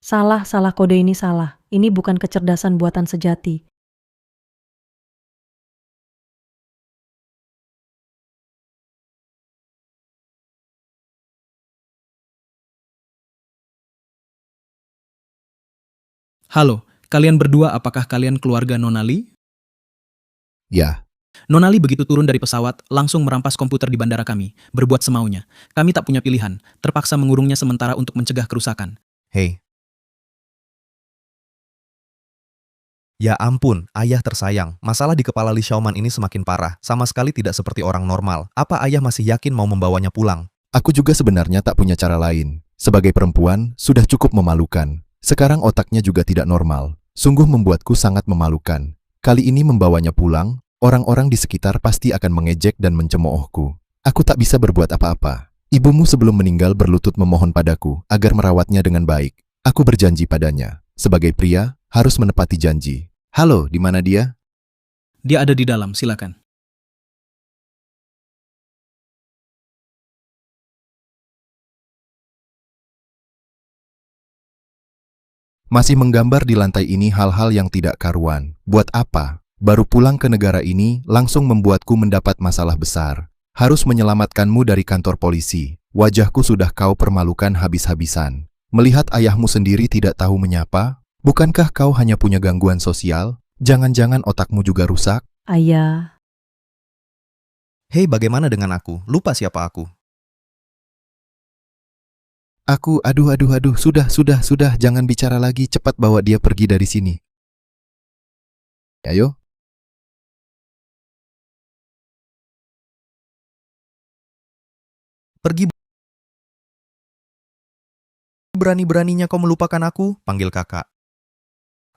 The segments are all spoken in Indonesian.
Salah, salah kode ini salah. Ini bukan kecerdasan buatan sejati. Halo, kalian berdua apakah kalian keluarga Nonali? Ya, Nonali begitu turun dari pesawat, langsung merampas komputer di bandara kami, berbuat semaunya. Kami tak punya pilihan, terpaksa mengurungnya sementara untuk mencegah kerusakan. hei. Ya ampun, ayah tersayang. Masalah di kepala Li Xiaoman ini semakin parah. Sama sekali tidak seperti orang normal. Apa ayah masih yakin mau membawanya pulang? Aku juga sebenarnya tak punya cara lain. Sebagai perempuan, sudah cukup memalukan. Sekarang otaknya juga tidak normal. Sungguh membuatku sangat memalukan. Kali ini membawanya pulang, orang-orang di sekitar pasti akan mengejek dan mencemoohku. Aku tak bisa berbuat apa-apa. Ibumu sebelum meninggal berlutut memohon padaku agar merawatnya dengan baik. Aku berjanji padanya. Sebagai pria, harus menepati janji. Halo, di mana dia? Dia ada di dalam, silakan. Masih menggambar di lantai ini hal-hal yang tidak karuan. Buat apa? Baru pulang ke negara ini langsung membuatku mendapat masalah besar. Harus menyelamatkanmu dari kantor polisi. Wajahku sudah kau permalukan habis-habisan. Melihat ayahmu sendiri tidak tahu menyapa? Bukankah kau hanya punya gangguan sosial? Jangan-jangan otakmu juga rusak? Ayah, Hei, bagaimana dengan aku? Lupa siapa aku. Aduh, sudah, jangan bicara lagi, cepat bawa dia pergi dari sini. Ayo. Pergi. Berani-beraninya kau melupakan aku? Panggil kakak.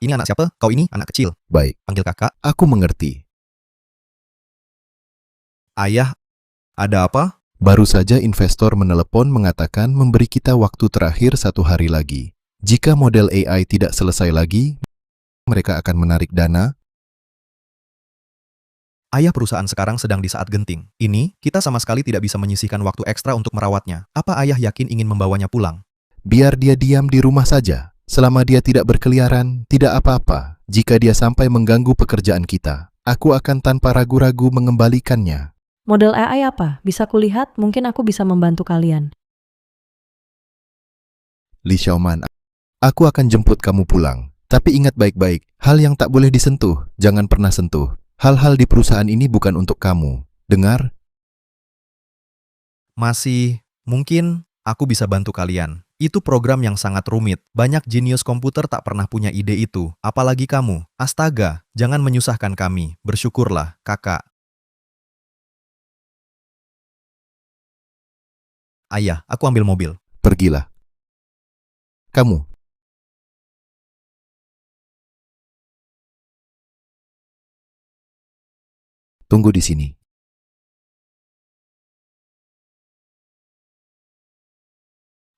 Ini anak siapa? Kau ini anak kecil. Baik, Panggil kakak. aku mengerti. Ayah, ada apa? Baru saja investor menelepon mengatakan memberi kita waktu terakhir 1 hari lagi. Jika model AI tidak selesai lagi, mereka akan menarik dana. Ayah, perusahaan sekarang sedang di saat genting. Ini, kita sama sekali tidak bisa menyisihkan waktu ekstra untuk merawatnya. Apa ayah yakin ingin membawanya pulang? Biar dia diam di rumah saja. Selama dia tidak berkeliaran, tidak apa-apa. Jika dia sampai mengganggu pekerjaan kita, aku akan tanpa ragu-ragu mengembalikannya. model AI apa? Bisa kulihat? Mungkin aku bisa membantu kalian. Li Xiaoman, aku akan jemput kamu pulang. Tapi ingat baik-baik, hal yang tak boleh disentuh, jangan pernah sentuh. Hal-hal di perusahaan ini bukan untuk kamu. Dengar? Mungkin aku bisa bantu kalian. Itu program yang sangat rumit. Banyak jenius komputer tak pernah punya ide itu. Apalagi kamu. Astaga, jangan menyusahkan kami. Bersyukurlah, kakak. Ayah, aku ambil mobil. Pergilah. Kamu. Tunggu di sini.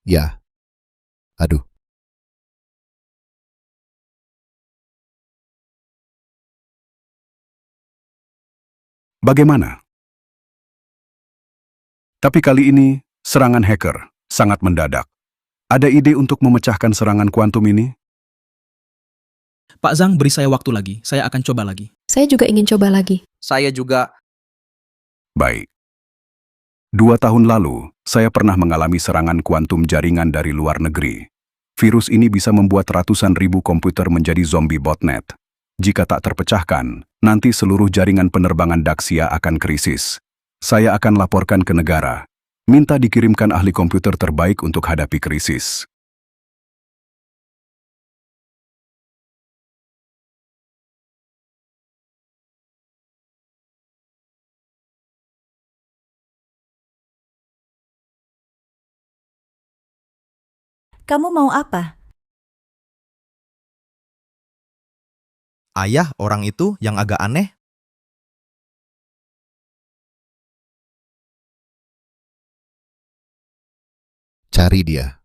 Ya. Aduh. Bagaimana? Tapi kali ini, serangan hacker sangat mendadak. Ada ide untuk memecahkan serangan kuantum ini? Pak Zhang, beri saya waktu lagi, saya akan coba lagi. Saya juga ingin coba lagi. Saya juga. Baik. 2 tahun lalu, saya pernah mengalami serangan kuantum jaringan dari luar negeri. Virus ini bisa membuat ratusan ribu komputer menjadi zombie botnet. Jika tak terpecahkan, nanti seluruh jaringan penerbangan Daxia akan krisis. Saya akan laporkan ke negara. Minta dikirimkan ahli komputer terbaik untuk hadapi krisis. Kamu mau apa? Ayah, orang itu yang agak aneh. Cari dia.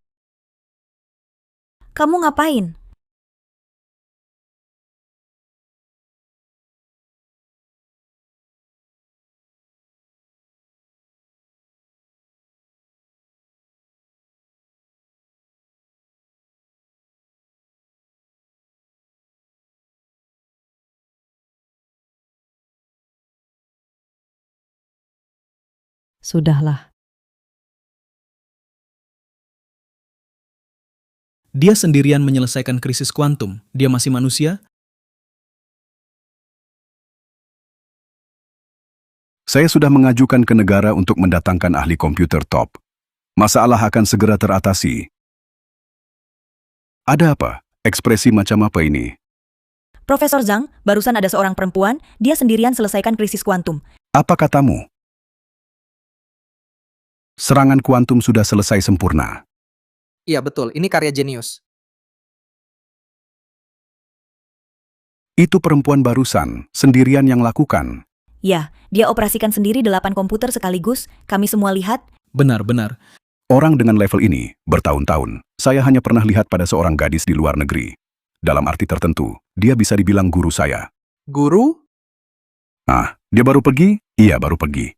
Kamu ngapain? Sudahlah. Dia sendirian menyelesaikan krisis kuantum. Dia masih manusia? Saya sudah mengajukan ke negara untuk mendatangkan ahli komputer top. Masalah akan segera teratasi. Ada apa? Ekspresi macam apa ini? Profesor Zhang, barusan ada seorang perempuan, dia sendirian selesaikan krisis kuantum. Apa katamu? Serangan kuantum sudah selesai sempurna. Iya betul, ini karya jenius. Itu perempuan barusan, sendirian yang lakukan. Ya, dia operasikan sendiri 8 komputer sekaligus, kami semua lihat. Benar-benar. Orang dengan level ini, bertahun-tahun, saya hanya pernah lihat pada seorang gadis di luar negeri. Dalam arti tertentu, dia bisa dibilang guru saya. Guru? Ah, dia baru pergi? Iya, baru pergi.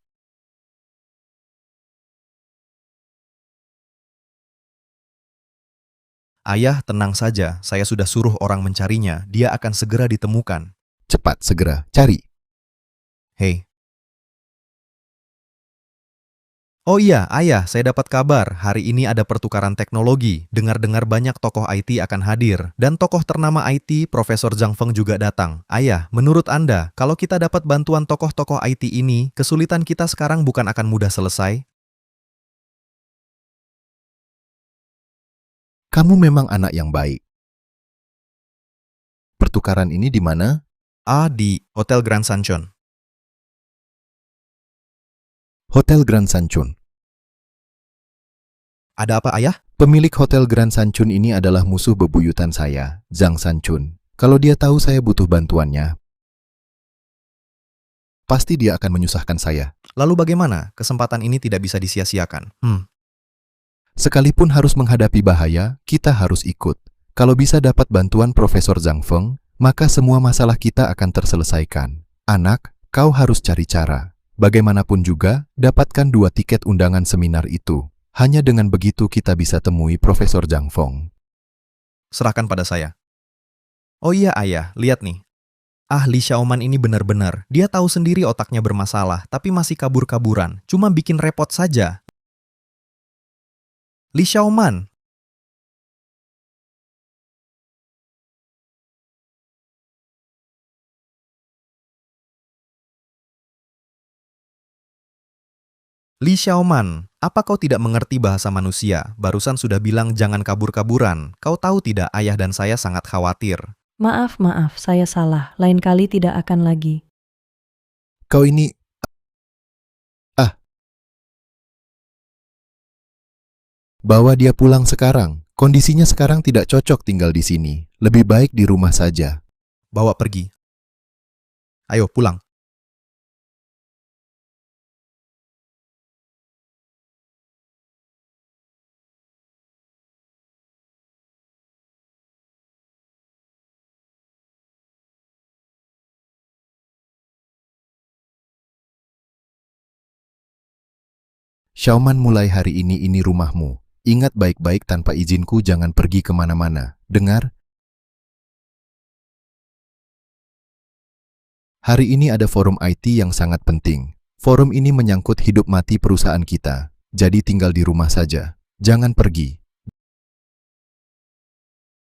Ayah, tenang saja, saya sudah suruh orang mencarinya, dia akan segera ditemukan. Cepat, segera, cari. Hei. Oh iya, ayah, saya dapat kabar, hari ini ada pertukaran teknologi, dengar-dengar banyak tokoh IT akan hadir, dan tokoh ternama IT, Profesor Zhang Feng juga datang. Ayah, menurut Anda, kalau kita dapat bantuan tokoh-tokoh IT ini, kesulitan kita sekarang bukan akan mudah selesai? Kamu memang anak yang baik. Pertukaran ini di mana? Di Hotel Grand Sancheon. Hotel Grand Sancheon. Ada apa, ayah? Pemilik Hotel Grand Sancheon ini adalah musuh bebuyutan saya, Zhang Sanchun. Kalau dia tahu saya butuh bantuannya, pasti dia akan menyusahkan saya. Lalu bagaimana? Kesempatan ini tidak bisa disia-siakan. Sekalipun harus menghadapi bahaya, kita harus ikut. Kalau bisa dapat bantuan Profesor Zhang Feng, maka semua masalah kita akan terselesaikan. Anak, kau harus cari cara. Bagaimanapun juga, dapatkan 2 tiket undangan seminar itu. Hanya dengan begitu kita bisa temui Profesor Zhang Feng. Serahkan pada saya. Oh iya, ayah, lihat nih. Li Xiaoman ini benar-benar. Dia tahu sendiri otaknya bermasalah, tapi masih kabur-kaburan. Cuma bikin repot saja. Li Xiaoman. Li Xiaoman, apa kau tidak mengerti bahasa manusia? Barusan sudah bilang jangan kabur-kaburan. Kau tahu tidak, ayah dan saya sangat khawatir. Maaf, saya salah. Lain kali tidak akan lagi. Kau ini... Bawa dia pulang sekarang. Kondisinya sekarang tidak cocok tinggal di sini. Lebih baik di rumah saja. Bawa pergi. Ayo, pulang. Xiaoman, mulai hari ini rumahmu. Ingat baik-baik, tanpa izinku jangan pergi kemana-mana. Dengar? Hari ini ada forum IT yang sangat penting. Forum ini menyangkut hidup mati perusahaan kita. Jadi tinggal di rumah saja. Jangan pergi.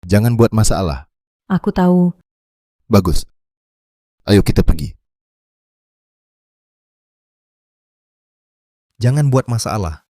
Jangan buat masalah. Aku tahu. Bagus. Ayo kita pergi. Jangan buat masalah.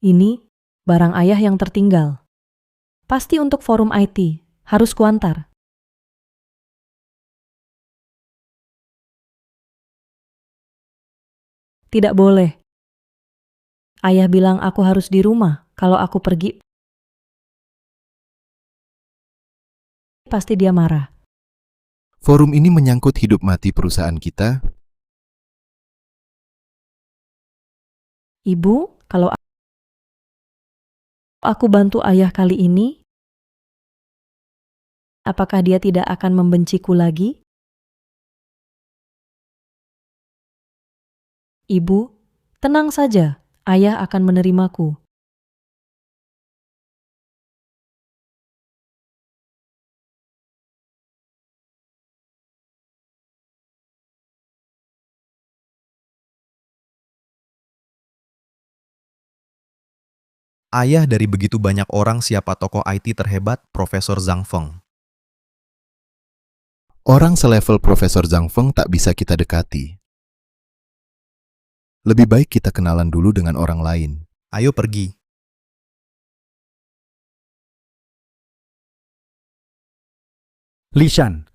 Ini barang ayah yang tertinggal. Pasti untuk forum IT. Harus kuantar. Tidak boleh. Ayah bilang aku harus di rumah. Kalau aku pergi, pasti dia marah. Forum ini menyangkut hidup mati perusahaan kita. Ibu, kalau aku bantu ayah kali ini, apakah dia tidak akan membenciku lagi? Ibu, tenang saja, ayah akan menerimaku. Ayah dari begitu banyak orang siapa tokoh IT terhebat, Profesor Zhang Feng. Orang selevel Profesor Zhang Feng tak bisa kita dekati. Lebih baik kita kenalan dulu dengan orang lain. Ayo pergi. Lishan.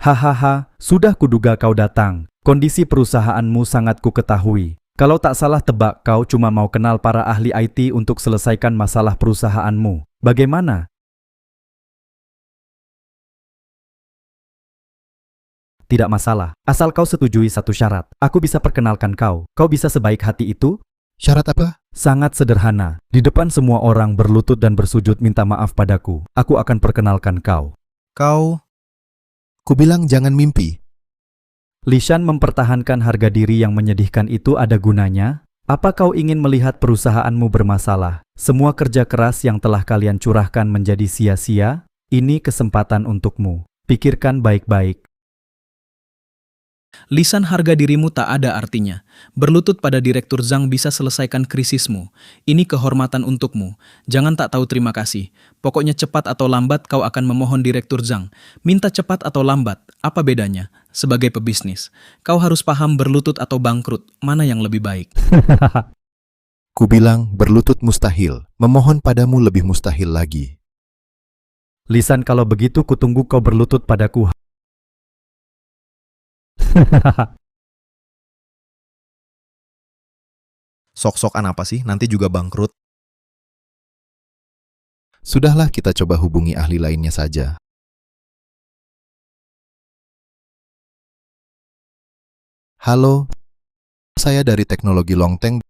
Hahaha, sudah kuduga kau datang. Kondisi perusahaanmu sangat kuketahui. Kalau tak salah tebak, kau cuma mau kenal para ahli IT untuk selesaikan masalah perusahaanmu. Bagaimana? Tidak masalah, asal kau setujui satu syarat. Aku bisa perkenalkan kau. Kau bisa sebaik hati itu? Syarat apa? Sangat sederhana. Di depan semua orang berlutut dan bersujud minta maaf padaku. Aku akan perkenalkan kau. Kau, Kubilang jangan mimpi. Lishan mempertahankan harga diri yang menyedihkan itu ada gunanya? Apa kau ingin melihat perusahaanmu bermasalah? Semua kerja keras yang telah kalian curahkan menjadi sia-sia? Ini kesempatan untukmu. Pikirkan baik-baik. Lisan harga dirimu tak ada artinya. Berlutut pada Direktur Zhang bisa selesaikan krisismu. Ini kehormatan untukmu. Jangan tak tahu terima kasih. Pokoknya cepat atau lambat kau akan memohon Direktur Zhang. Minta cepat atau lambat, apa bedanya? Sebagai pebisnis, kau harus paham berlutut atau bangkrut, mana yang lebih baik. Kubilang berlutut mustahil. Memohon padamu lebih mustahil lagi. Lisan, kalau begitu kutunggu kau berlutut padaku. sok-sokan apa sih? Nanti juga bangkrut. Sudahlah, kita coba hubungi ahli lainnya saja. Halo, saya dari Teknologi Longteng,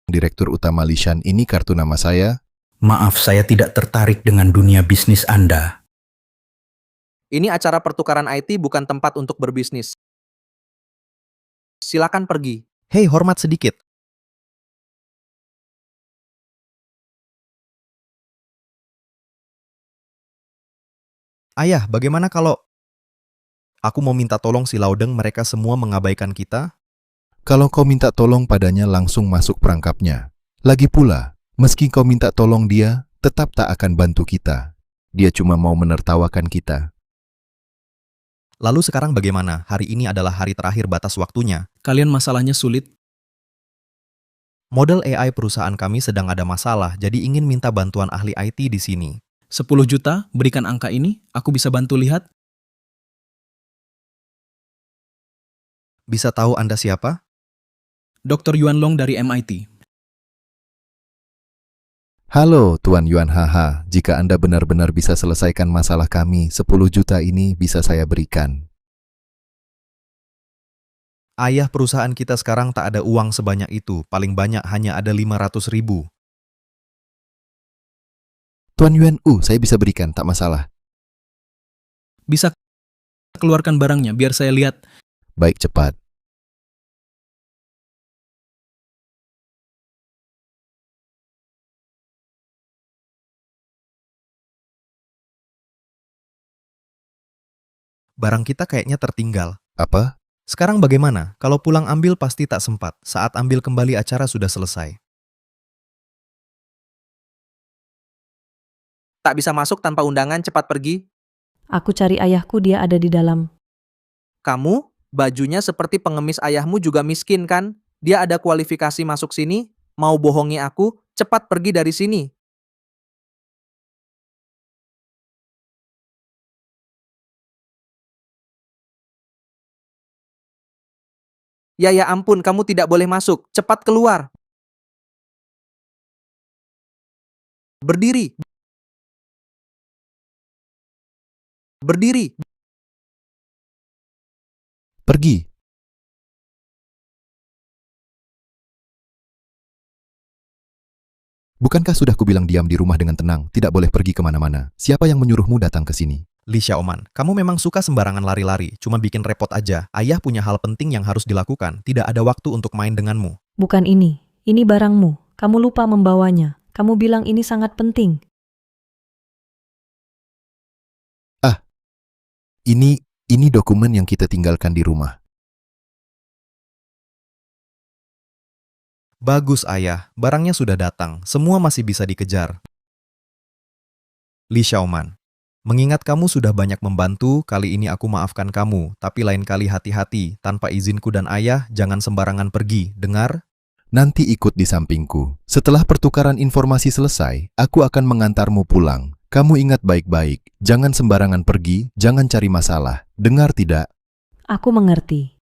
Direktur Utama Lishan. Ini kartu nama saya. Maaf, saya tidak tertarik dengan dunia bisnis Anda. Ini acara pertukaran IT bukan tempat untuk berbisnis. Silakan pergi. Hei, hormat sedikit. Ayah, bagaimana kalau aku mau minta tolong si Laudeng, mereka semua mengabaikan kita? Kalau kau minta tolong padanya langsung masuk perangkapnya. Lagi pula, meski kau minta tolong dia, tetap tak akan bantu kita. Dia cuma mau menertawakan kita. Lalu sekarang bagaimana? Hari ini adalah hari terakhir batas waktunya. Kalian masalahnya sulit? Model AI perusahaan kami sedang ada masalah, jadi ingin minta bantuan ahli IT di sini. 10 juta, berikan angka ini, aku bisa bantu lihat. Bisa tahu Anda siapa? Dr. Yuan Long dari MIT. Halo, Tuan Yuan, haha. Jika Anda benar-benar bisa selesaikan masalah kami, 10 juta ini bisa saya berikan. Ayah, perusahaan kita sekarang tak ada uang sebanyak itu, paling banyak hanya ada 500.000. Tuan Yuan, saya bisa berikan, tak masalah. Bisa keluarkan barangnya, biar saya lihat. Baik, cepat. Barang kita kayaknya tertinggal. Apa? Sekarang bagaimana? Kalau pulang ambil pasti tak sempat. Saat ambil kembali acara sudah selesai. Tak bisa masuk tanpa undangan, cepat pergi. Aku cari ayahku, dia ada di dalam. Kamu, bajunya seperti pengemis ayahmu juga miskin kan? Dia ada kualifikasi masuk sini? Mau bohongi aku? Cepat pergi dari sini. Ya ampun, kamu tidak boleh masuk. Cepat keluar. Berdiri. Berdiri. Pergi. Bukankah sudah kubilang diam di rumah dengan tenang, tidak boleh pergi kemana-mana? Siapa yang menyuruhmu datang ke sini? Li Xiaoman, kamu memang suka sembarangan lari-lari, cuma bikin repot aja. Ayah punya hal penting yang harus dilakukan, tidak ada waktu untuk main denganmu. Bukan ini barangmu. Kamu lupa membawanya. Kamu bilang ini sangat penting. Ini dokumen yang kita tinggalkan di rumah. Bagus ayah, barangnya sudah datang, semua masih bisa dikejar. Li Xiaoman, mengingat kamu sudah banyak membantu, kali ini aku maafkan kamu, tapi lain kali hati-hati, tanpa izinku dan ayah, jangan sembarangan pergi, dengar? Nanti ikut di sampingku. Setelah pertukaran informasi selesai, aku akan mengantarmu pulang. Kamu ingat baik-baik, jangan sembarangan pergi, jangan cari masalah. Dengar tidak? Aku mengerti.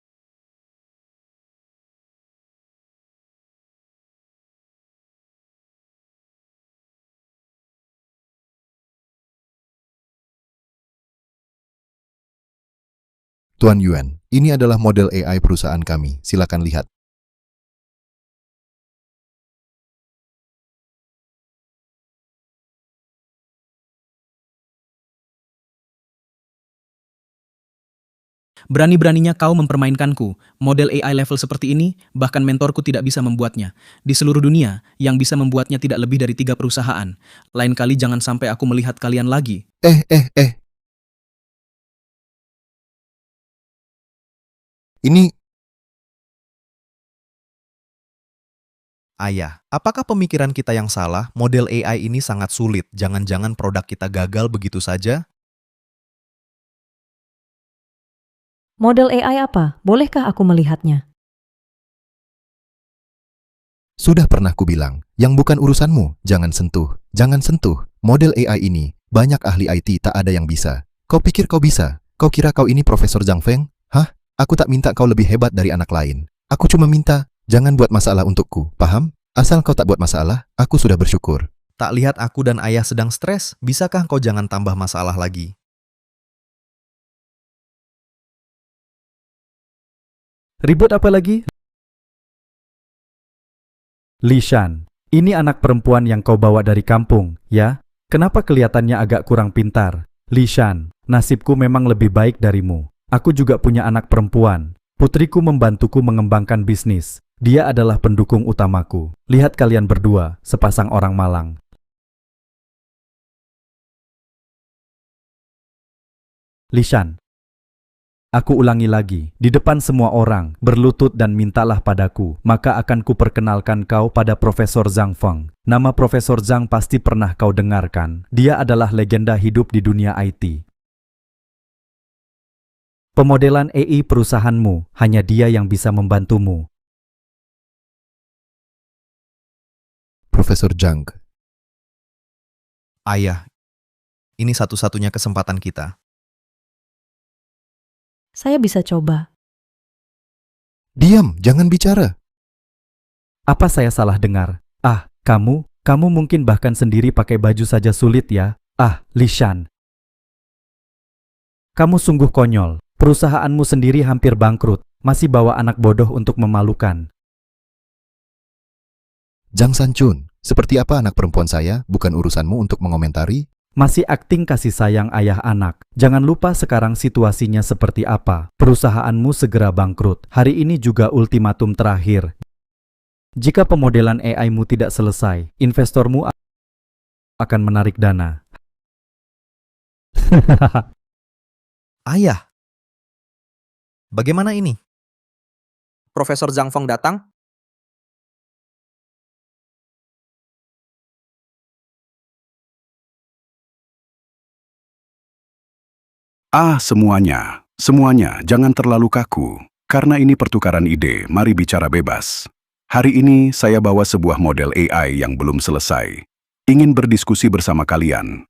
Tuan Yuan, ini adalah model AI perusahaan kami. Silakan lihat. Berani-beraninya kau mempermainkanku. Model AI level seperti ini, bahkan mentorku tidak bisa membuatnya. Di seluruh dunia, yang bisa membuatnya tidak lebih dari 3 perusahaan. Lain kali jangan sampai aku melihat kalian lagi. Ini Ayah, apakah pemikiran kita yang salah? Model AI ini sangat sulit, jangan-jangan produk kita gagal begitu saja? Model AI apa? Bolehkah aku melihatnya? sudah pernah kubilang, yang bukan urusanmu, jangan sentuh. Jangan sentuh. Model AI ini, banyak ahli IT tak ada yang bisa. Kau pikir kau bisa? Kau kira kau ini Profesor Zhang Feng? Hah? Aku tak minta kau lebih hebat dari anak lain. Aku cuma minta, jangan buat masalah untukku, paham? Asal kau tak buat masalah, aku sudah bersyukur. Tak lihat aku dan ayah sedang stres, bisakah kau jangan tambah masalah lagi? Ribut apa lagi? Lishan, ini anak perempuan yang kau bawa dari kampung, ya? Kenapa kelihatannya agak kurang pintar? Lishan, nasibku memang lebih baik darimu. Aku juga punya anak perempuan. Putriku membantuku mengembangkan bisnis. Dia adalah pendukung utamaku. Lihat kalian berdua, sepasang orang malang. Lishan, aku ulangi lagi, di depan semua orang, berlutut dan mintalah padaku, maka akan kuperkenalkan kau pada Profesor Zhang Feng. Nama Profesor Zhang pasti pernah kau dengarkan. Dia adalah legenda hidup di dunia IT. Pemodelan AI perusahaanmu, hanya dia yang bisa membantumu. Profesor Zhang, Ayah, ini satu-satunya kesempatan kita. Saya bisa coba. diam, jangan bicara. Apa saya salah dengar? Ah, kamu mungkin bahkan sendiri pakai baju saja sulit ya? Ah, Lishan. Kamu sungguh konyol. Perusahaanmu sendiri hampir bangkrut. Masih bawa anak bodoh untuk memalukan. Zhang Sanchun, seperti apa anak perempuan saya? Bukan urusanmu untuk mengomentari. Masih akting kasih sayang ayah anak. Jangan lupa sekarang situasinya seperti apa. Perusahaanmu segera bangkrut. Hari ini juga ultimatum terakhir. Jika pemodelan AI-mu tidak selesai, investormu akan menarik dana. Ayah, bagaimana ini? Profesor Zhang Feng datang. Semuanya, jangan terlalu kaku. Karena ini pertukaran ide, mari bicara bebas. Hari ini saya bawa sebuah model AI yang belum selesai. Ingin berdiskusi bersama kalian.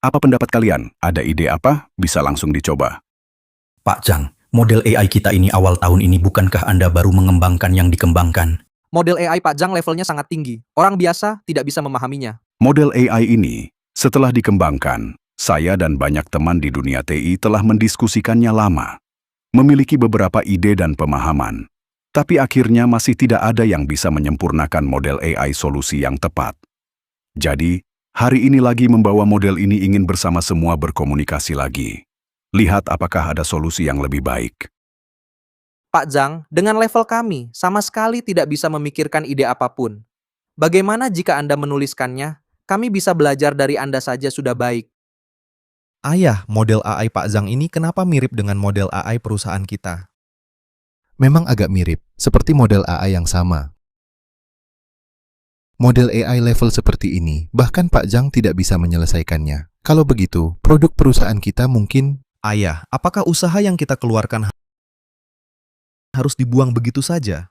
Apa pendapat kalian? Ada ide apa? Bisa langsung dicoba. Pak Zhang, model AI kita ini awal tahun ini bukankah Anda baru mengembangkan yang dikembangkan? Model AI Pak Zhang levelnya sangat tinggi. Orang biasa tidak bisa memahaminya. Model AI ini, setelah dikembangkan, Saya dan banyak teman di dunia TI telah mendiskusikannya lama, memiliki beberapa ide dan pemahaman, tapi akhirnya masih tidak ada yang bisa menyempurnakan model AI solusi yang tepat. Jadi, hari ini lagi membawa model ini ingin bersama semua berkomunikasi lagi. Lihat apakah ada solusi yang lebih baik. Pak Zhang, dengan level kami, sama sekali tidak bisa memikirkan ide apapun. Bagaimana jika Anda menuliskannya? Kami bisa belajar dari Anda saja sudah baik. Ayah, model AI Pak Zhang ini kenapa mirip dengan model AI perusahaan kita? Memang agak mirip, seperti model AI yang sama. Model AI level seperti ini, bahkan Pak Zhang tidak bisa menyelesaikannya. Kalau begitu, produk perusahaan kita mungkin... Ayah, apakah usaha yang kita keluarkan harus dibuang begitu saja?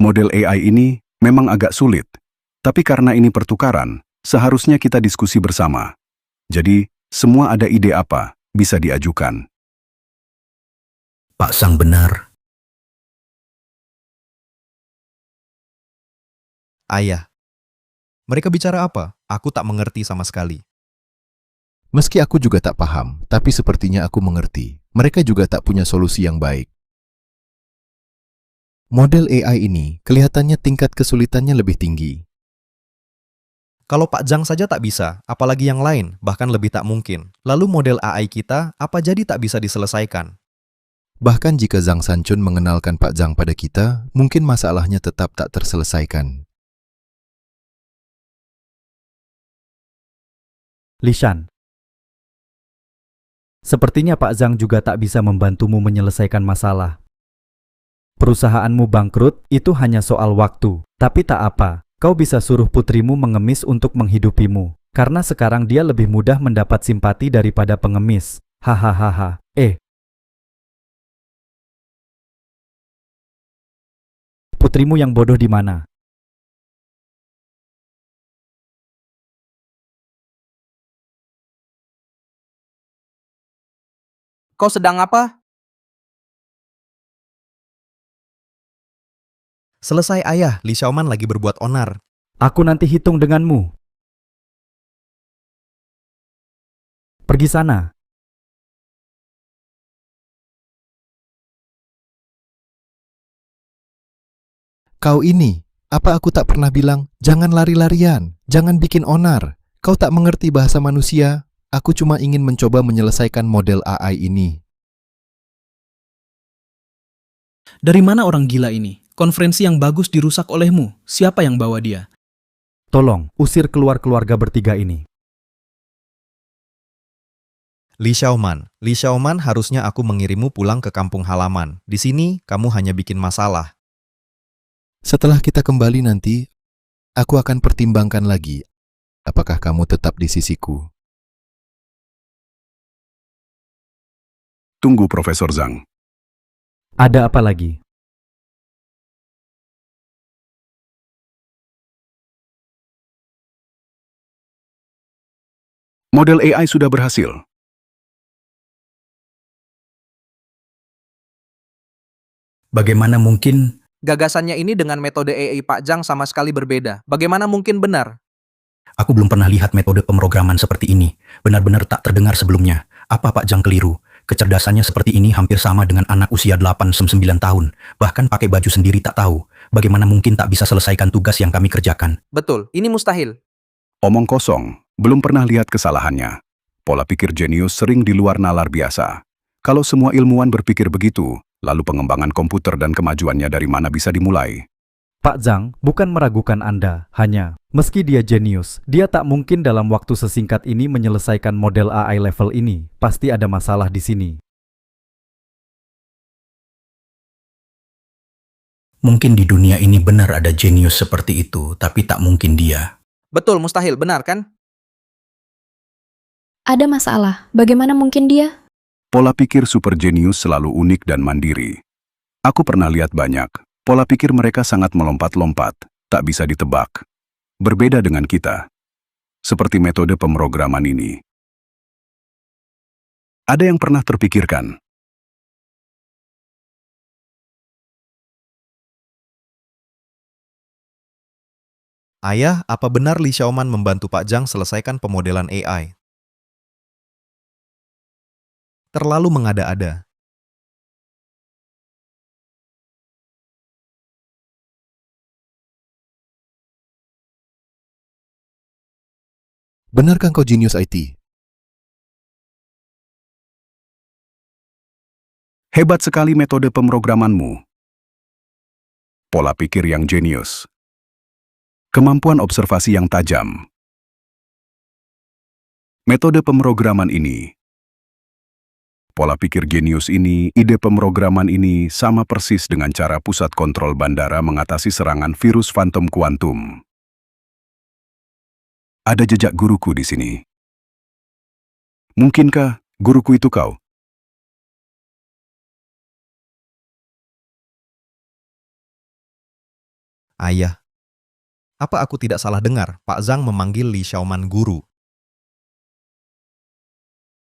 Model AI ini memang agak sulit, tapi karena ini pertukaran, seharusnya kita diskusi bersama. Jadi, semua ada ide apa, bisa diajukan. Pak Zhang benar. Ayah, mereka bicara apa? Aku tak mengerti sama sekali. Meski aku juga tak paham, tapi sepertinya aku mengerti. Mereka juga tak punya solusi yang baik. Model AI ini kelihatannya tingkat kesulitannya lebih tinggi. Kalau Pak Zhang saja tak bisa, apalagi yang lain, bahkan lebih tak mungkin. Lalu model AI kita, apa jadi tak bisa diselesaikan? Bahkan jika Zhang Sanchun mengenalkan Pak Zhang pada kita, mungkin masalahnya tetap tak terselesaikan. Lishan, sepertinya Pak Zhang juga tak bisa membantumu menyelesaikan masalah. Perusahaanmu bangkrut itu hanya soal waktu, tapi tak apa. Kau bisa suruh putrimu mengemis untuk menghidupimu, karena sekarang dia lebih mudah mendapat simpati daripada pengemis. Hahaha. Putrimu yang bodoh di mana? Kau sedang apa? Selesai ayah, Li Xiaoman lagi berbuat onar. Aku nanti hitung denganmu. Pergi sana. Kau ini, apa aku tak pernah bilang, jangan lari-larian, jangan bikin onar. Kau tak mengerti bahasa manusia. Aku cuma ingin mencoba menyelesaikan model AI ini. Dari mana orang gila ini? Konferensi yang bagus dirusak olehmu. Siapa yang bawa dia? Tolong, usir keluar keluarga bertiga ini. Li Xiaoman harusnya aku mengirimmu pulang ke kampung halaman. Di sini, kamu hanya bikin masalah. Setelah kita kembali nanti, aku akan pertimbangkan lagi. Apakah kamu tetap di sisiku? Tunggu Profesor Zhang. Ada apa lagi? Model AI sudah berhasil. Bagaimana mungkin Gagasannya ini dengan metode AI Pak Zhang sama sekali berbeda. Bagaimana mungkin benar? aku belum pernah lihat metode pemrograman seperti ini? Benar-benar tak terdengar sebelumnya. Apa Pak Zhang keliru? Kecerdasannya seperti ini hampir sama dengan anak usia 8-9 tahun. Bahkan pakai baju sendiri tak tahu. Bagaimana mungkin tak bisa selesaikan tugas yang kami kerjakan? Betul, ini mustahil. Omong kosong, belum pernah lihat kesalahannya. Pola pikir jenius sering di luar nalar biasa. Kalau semua ilmuwan berpikir begitu, lalu pengembangan komputer dan kemajuannya dari mana bisa dimulai? Pak Zhang bukan meragukan Anda, hanya meski dia jenius, dia tak mungkin dalam waktu sesingkat ini menyelesaikan model AI level ini. Pasti ada masalah di sini. Mungkin di dunia ini benar ada jenius seperti itu, tapi tak mungkin dia. Betul, mustahil, benar kan? Ada masalah. Bagaimana mungkin dia? Pola pikir super jenius selalu unik dan mandiri. Aku pernah lihat banyak. Pola pikir mereka sangat melompat-lompat, tak bisa ditebak. Berbeda dengan kita. Seperti metode pemrograman ini. Ada yang pernah terpikirkan? Ayah, apa benar Li Xiaoman membantu Pak Zhang selesaikan pemodelan AI? Terlalu mengada-ada. Benarkah kau jenius IT? Hebat sekali metode pemrogramanmu. Pola pikir yang jenius. Kemampuan observasi yang tajam. Metode pemrograman ini, pola pikir jenius ini, ide pemrograman ini sama persis dengan cara pusat kontrol bandara mengatasi serangan virus fantom kuantum. Ada jejak guruku di sini. Mungkinkah guruku itu kau? Ayah, apa aku tidak salah dengar Pak Zhang memanggil Li Xiaoman guru?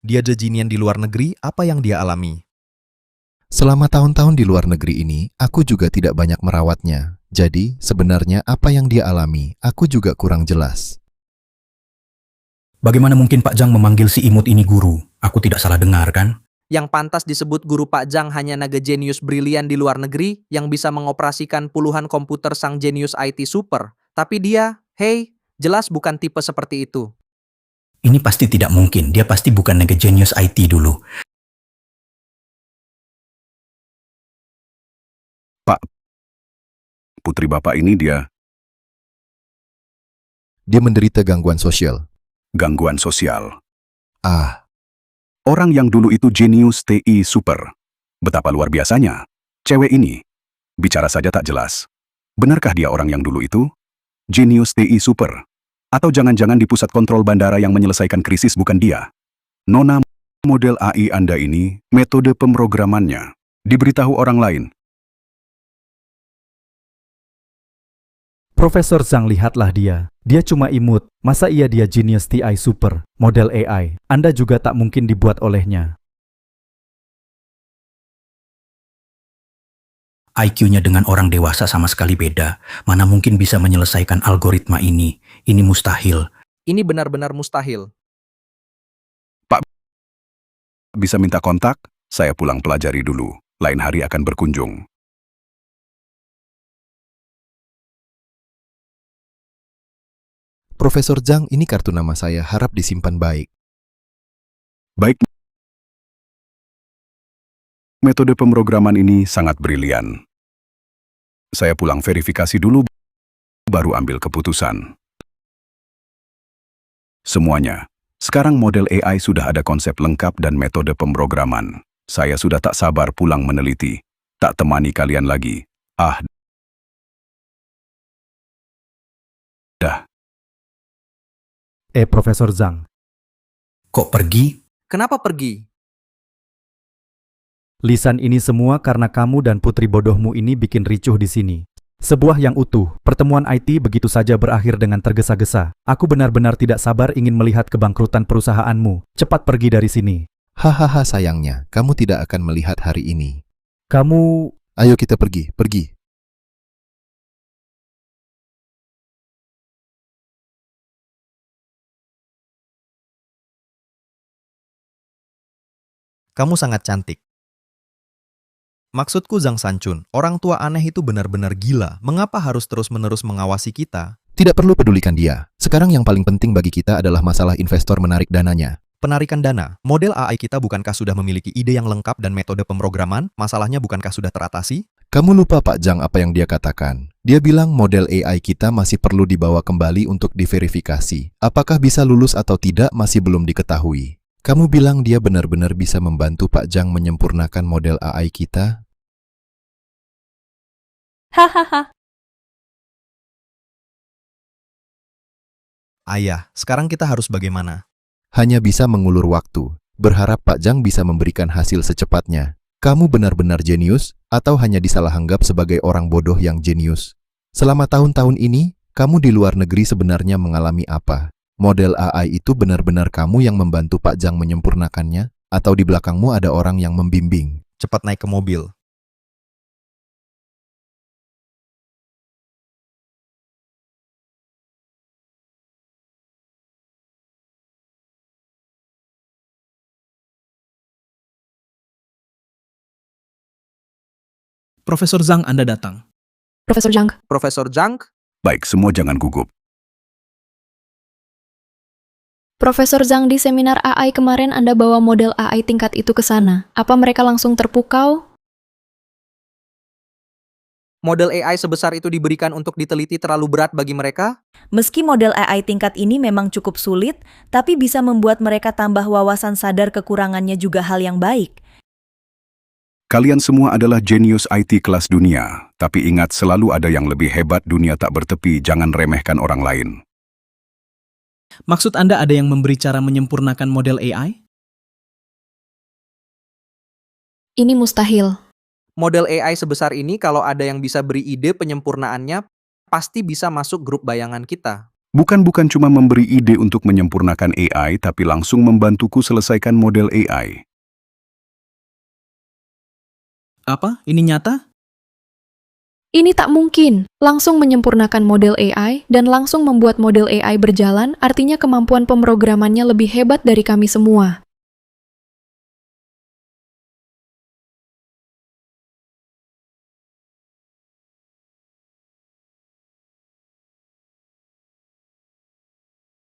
Dia jejinian di luar negeri, apa yang dia alami? Selama tahun-tahun di luar negeri ini, aku juga tidak banyak merawatnya. Jadi, sebenarnya apa yang dia alami, aku juga kurang jelas. Bagaimana mungkin Pak Zhang memanggil si imut ini guru? Aku tidak salah dengar, kan? Yang pantas disebut guru Pak Zhang hanya naga jenius brilian di luar negeri yang bisa mengoperasikan puluhan komputer sang jenius IT super. Tapi dia, hei, jelas bukan tipe seperti itu. Ini pasti tidak mungkin. Dia pasti bukan naga jenius IT dulu. Pak, putri bapak ini dia menderita gangguan sosial. gangguan sosial. Ah, Orang yang dulu itu jenius TI super. Betapa luar biasanya. Cewek ini. Bicara saja tak jelas. Benarkah dia orang yang dulu itu? Jenius TI super. Atau jangan-jangan di pusat kontrol bandara yang menyelesaikan krisis bukan dia? Nona, model AI Anda ini, metode pemrogramannya. Diberitahu orang lain. Profesor Zhang, lihatlah dia. Dia cuma imut. Masa iya dia Genius TI Super, model AI? Anda juga tak mungkin dibuat olehnya. IQ-nya dengan orang dewasa sama sekali beda. Mana mungkin bisa menyelesaikan algoritma ini? Ini mustahil. Ini benar-benar mustahil. Bisa minta kontak? Saya pulang pelajari dulu. Lain hari akan berkunjung. Profesor Zhang, ini kartu nama saya, harap disimpan baik. Baik. Metode pemrograman ini sangat brilian. Saya pulang verifikasi dulu, baru ambil keputusan. Semuanya. Sekarang model AI sudah ada konsep lengkap dan metode pemrograman. Saya sudah tak sabar pulang meneliti. Tak temani kalian lagi. Dah. Profesor Zhang. Kok pergi? Kenapa pergi? Lisan ini semua karena kamu dan putri bodohmu ini bikin ricuh di sini. Sebuah yang utuh, pertemuan IT begitu saja berakhir dengan tergesa-gesa. Aku benar-benar tidak sabar ingin melihat kebangkrutan perusahaanmu. Cepat pergi dari sini. Hahaha, sayangnya, kamu tidak akan melihat hari ini. Kamu... Ayo kita pergi, pergi. Kamu sangat cantik. Maksudku Zhang Sanchun, orang tua aneh itu benar-benar gila. Mengapa harus terus-menerus mengawasi kita? Tidak perlu pedulikan dia. Sekarang yang paling penting bagi kita adalah masalah investor menarik dananya. Penarikan dana. Model AI kita bukankah sudah memiliki ide yang lengkap dan metode pemrograman? Masalahnya bukankah sudah teratasi? Kamu lupa Pak Zhang apa yang dia katakan. Dia bilang model AI kita masih perlu dibawa kembali untuk diverifikasi. Apakah bisa lulus atau tidak masih belum diketahui. Kamu bilang dia benar-benar bisa membantu Pak Zhang menyempurnakan model AI kita? Hahaha. Ayah, sekarang kita harus bagaimana? Hanya bisa mengulur waktu. Berharap Pak Zhang bisa memberikan hasil secepatnya. Kamu benar-benar jenius atau hanya disalahanggap sebagai orang bodoh yang jenius? Selama tahun-tahun ini, kamu di luar negeri sebenarnya mengalami apa? Model AI itu benar-benar kamu yang membantu Pak Zhang menyempurnakannya? Atau di belakangmu ada orang yang membimbing? Cepat naik ke mobil. Profesor Zhang, Anda datang. Profesor Zhang, Profesor Zhang, Baik, semua jangan gugup. Profesor Zhang, di seminar AI kemarin Anda bawa model AI tingkat itu ke sana. Apa mereka langsung terpukau? model AI sebesar itu diberikan untuk diteliti terlalu berat bagi mereka? Meski model AI tingkat ini memang cukup sulit, tapi bisa membuat mereka tambah wawasan sadar kekurangannya juga hal yang baik. Kalian semua adalah jenius IT kelas dunia, tapi ingat selalu ada yang lebih hebat. Dunia tak bertepi, jangan remehkan orang lain. Maksud Anda ada yang memberi cara menyempurnakan model AI? Ini mustahil. Model AI sebesar ini kalau ada yang bisa beri ide penyempurnaannya, pasti bisa masuk grup bayangan kita. Bukan cuma memberi ide untuk menyempurnakan AI, tapi langsung membantuku selesaikan model AI. Apa? Ini nyata? Ini tak mungkin. Langsung menyempurnakan model AI dan langsung membuat model AI berjalan, artinya kemampuan pemrogramannya lebih hebat dari kami semua.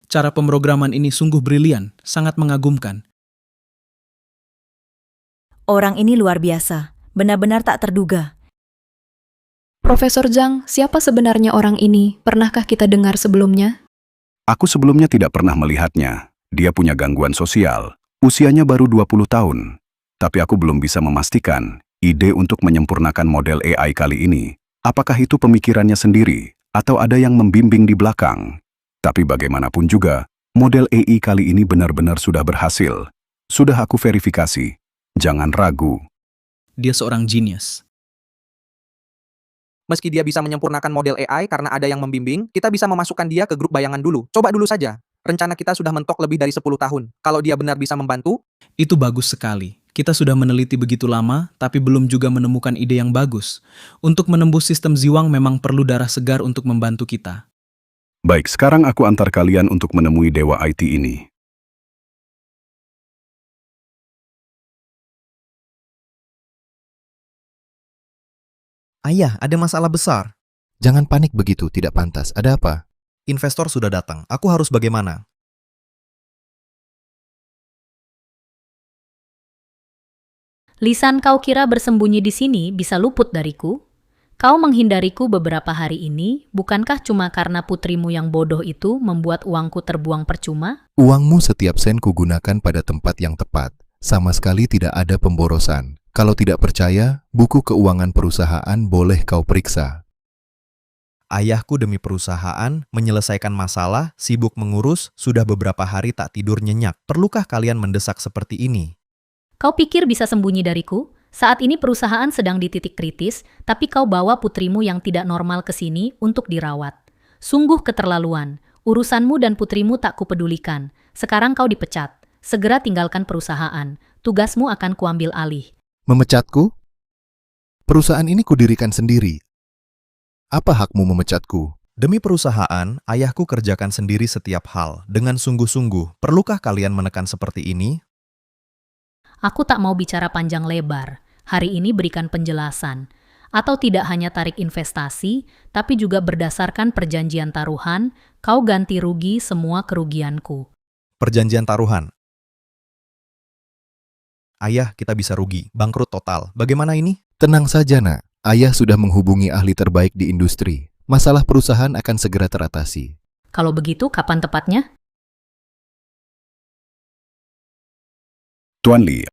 Cara pemrograman ini sungguh brilian, sangat mengagumkan. Orang ini luar biasa, benar-benar tak terduga. Profesor Zhang, siapa sebenarnya orang ini? Pernahkah kita dengar sebelumnya? Aku sebelumnya tidak pernah melihatnya. Dia punya gangguan sosial. Usianya baru 20 tahun. Tapi aku belum bisa memastikan ide untuk menyempurnakan model AI kali ini. Apakah itu pemikirannya sendiri atau ada yang membimbing di belakang? Tapi bagaimanapun juga, model AI kali ini benar-benar sudah berhasil. Sudah aku verifikasi. Jangan ragu. Dia seorang genius. Meski dia bisa menyempurnakan model AI karena ada yang membimbing, kita bisa memasukkan dia ke grup bayangan dulu. Coba dulu saja. Rencana kita sudah mentok lebih dari 10 tahun. Kalau dia benar bisa membantu, Itu bagus sekali. Kita sudah meneliti begitu lama, tapi belum juga menemukan ide yang bagus. Untuk menembus sistem Ziwang memang perlu darah segar untuk membantu kita. Baik, sekarang aku antar kalian untuk menemui dewa IT ini. Ayah, ada masalah besar. Jangan panik begitu, tidak pantas. Ada apa? Investor sudah datang. Aku harus bagaimana? Lisan, kau kira bersembunyi di sini bisa luput dariku? Kau menghindariku beberapa hari ini, bukankah cuma karena putrimu yang bodoh itu membuat uangku terbuang percuma? Uangmu setiap sen kugunakan pada tempat yang tepat. Sama sekali tidak ada pemborosan. Kalau tidak percaya, buku keuangan perusahaan boleh kau periksa. Ayahku demi perusahaan, menyelesaikan masalah, sibuk mengurus, sudah beberapa hari tak tidur nyenyak. Perlukah kalian mendesak seperti ini? Kau pikir bisa sembunyi dariku? Saat ini perusahaan sedang di titik kritis, tapi kau bawa putrimu yang tidak normal ke sini untuk dirawat. Sungguh keterlaluan. Urusanmu dan putrimu tak kupedulikan. Sekarang kau dipecat. Segera tinggalkan perusahaan. Tugasmu akan kuambil alih. Memecatku? Perusahaan ini kudirikan sendiri. Apa hakmu memecatku? Demi perusahaan, ayahku kerjakan sendiri setiap hal, dengan sungguh-sungguh. Perlukah kalian menekan seperti ini? Aku tak mau bicara panjang lebar. Hari ini berikan penjelasan. Atau tidak hanya tarik investasi, tapi juga berdasarkan perjanjian taruhan, kau ganti rugi semua kerugianku. Perjanjian taruhan. Ayah, kita bisa rugi, bangkrut total. Bagaimana ini? Tenang saja, nak. Ayah sudah menghubungi ahli terbaik di industri. Masalah perusahaan akan segera teratasi. Kalau begitu, kapan tepatnya? Tuan Li,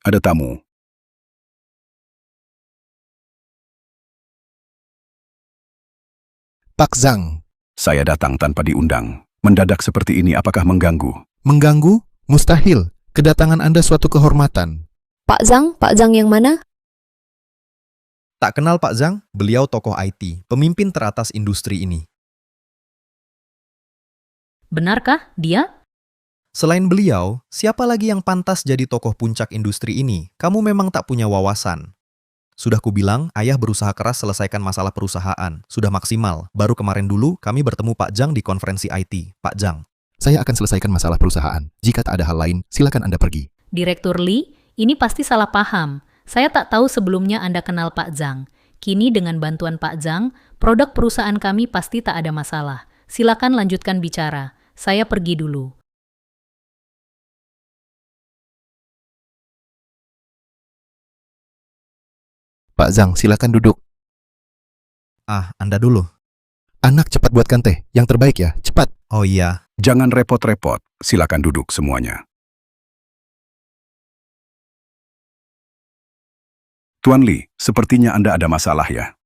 ada tamu. Pak Zhang. Saya datang tanpa diundang. Mendadak seperti ini apakah mengganggu? Mengganggu? Mustahil. Kedatangan Anda suatu kehormatan. Pak Zhang yang mana? Tak kenal Pak Zhang? Beliau tokoh IT, pemimpin teratas industri ini. Benarkah dia? Selain beliau, siapa lagi yang pantas jadi tokoh puncak industri ini? Kamu memang tak punya wawasan. Sudah kubilang, ayah berusaha keras selesaikan masalah perusahaan. Sudah maksimal. Baru kemarin dulu, kami bertemu Pak Zhang di konferensi IT. Pak Zhang. Saya akan selesaikan masalah perusahaan. Jika tak ada hal lain, silakan Anda pergi. Direktur Li, Ini pasti salah paham. Saya tak tahu sebelumnya Anda kenal Pak Zhang. Kini dengan bantuan Pak Zhang, produk perusahaan kami pasti tak ada masalah. Silakan lanjutkan bicara. Saya pergi dulu. Pak Zhang, silakan duduk. Anda dulu. Anak, cepat buatkan teh. Yang terbaik ya, cepat. Oh iya, Jangan repot-repot, silakan duduk semuanya. Tuan Li, sepertinya Anda ada masalah ya.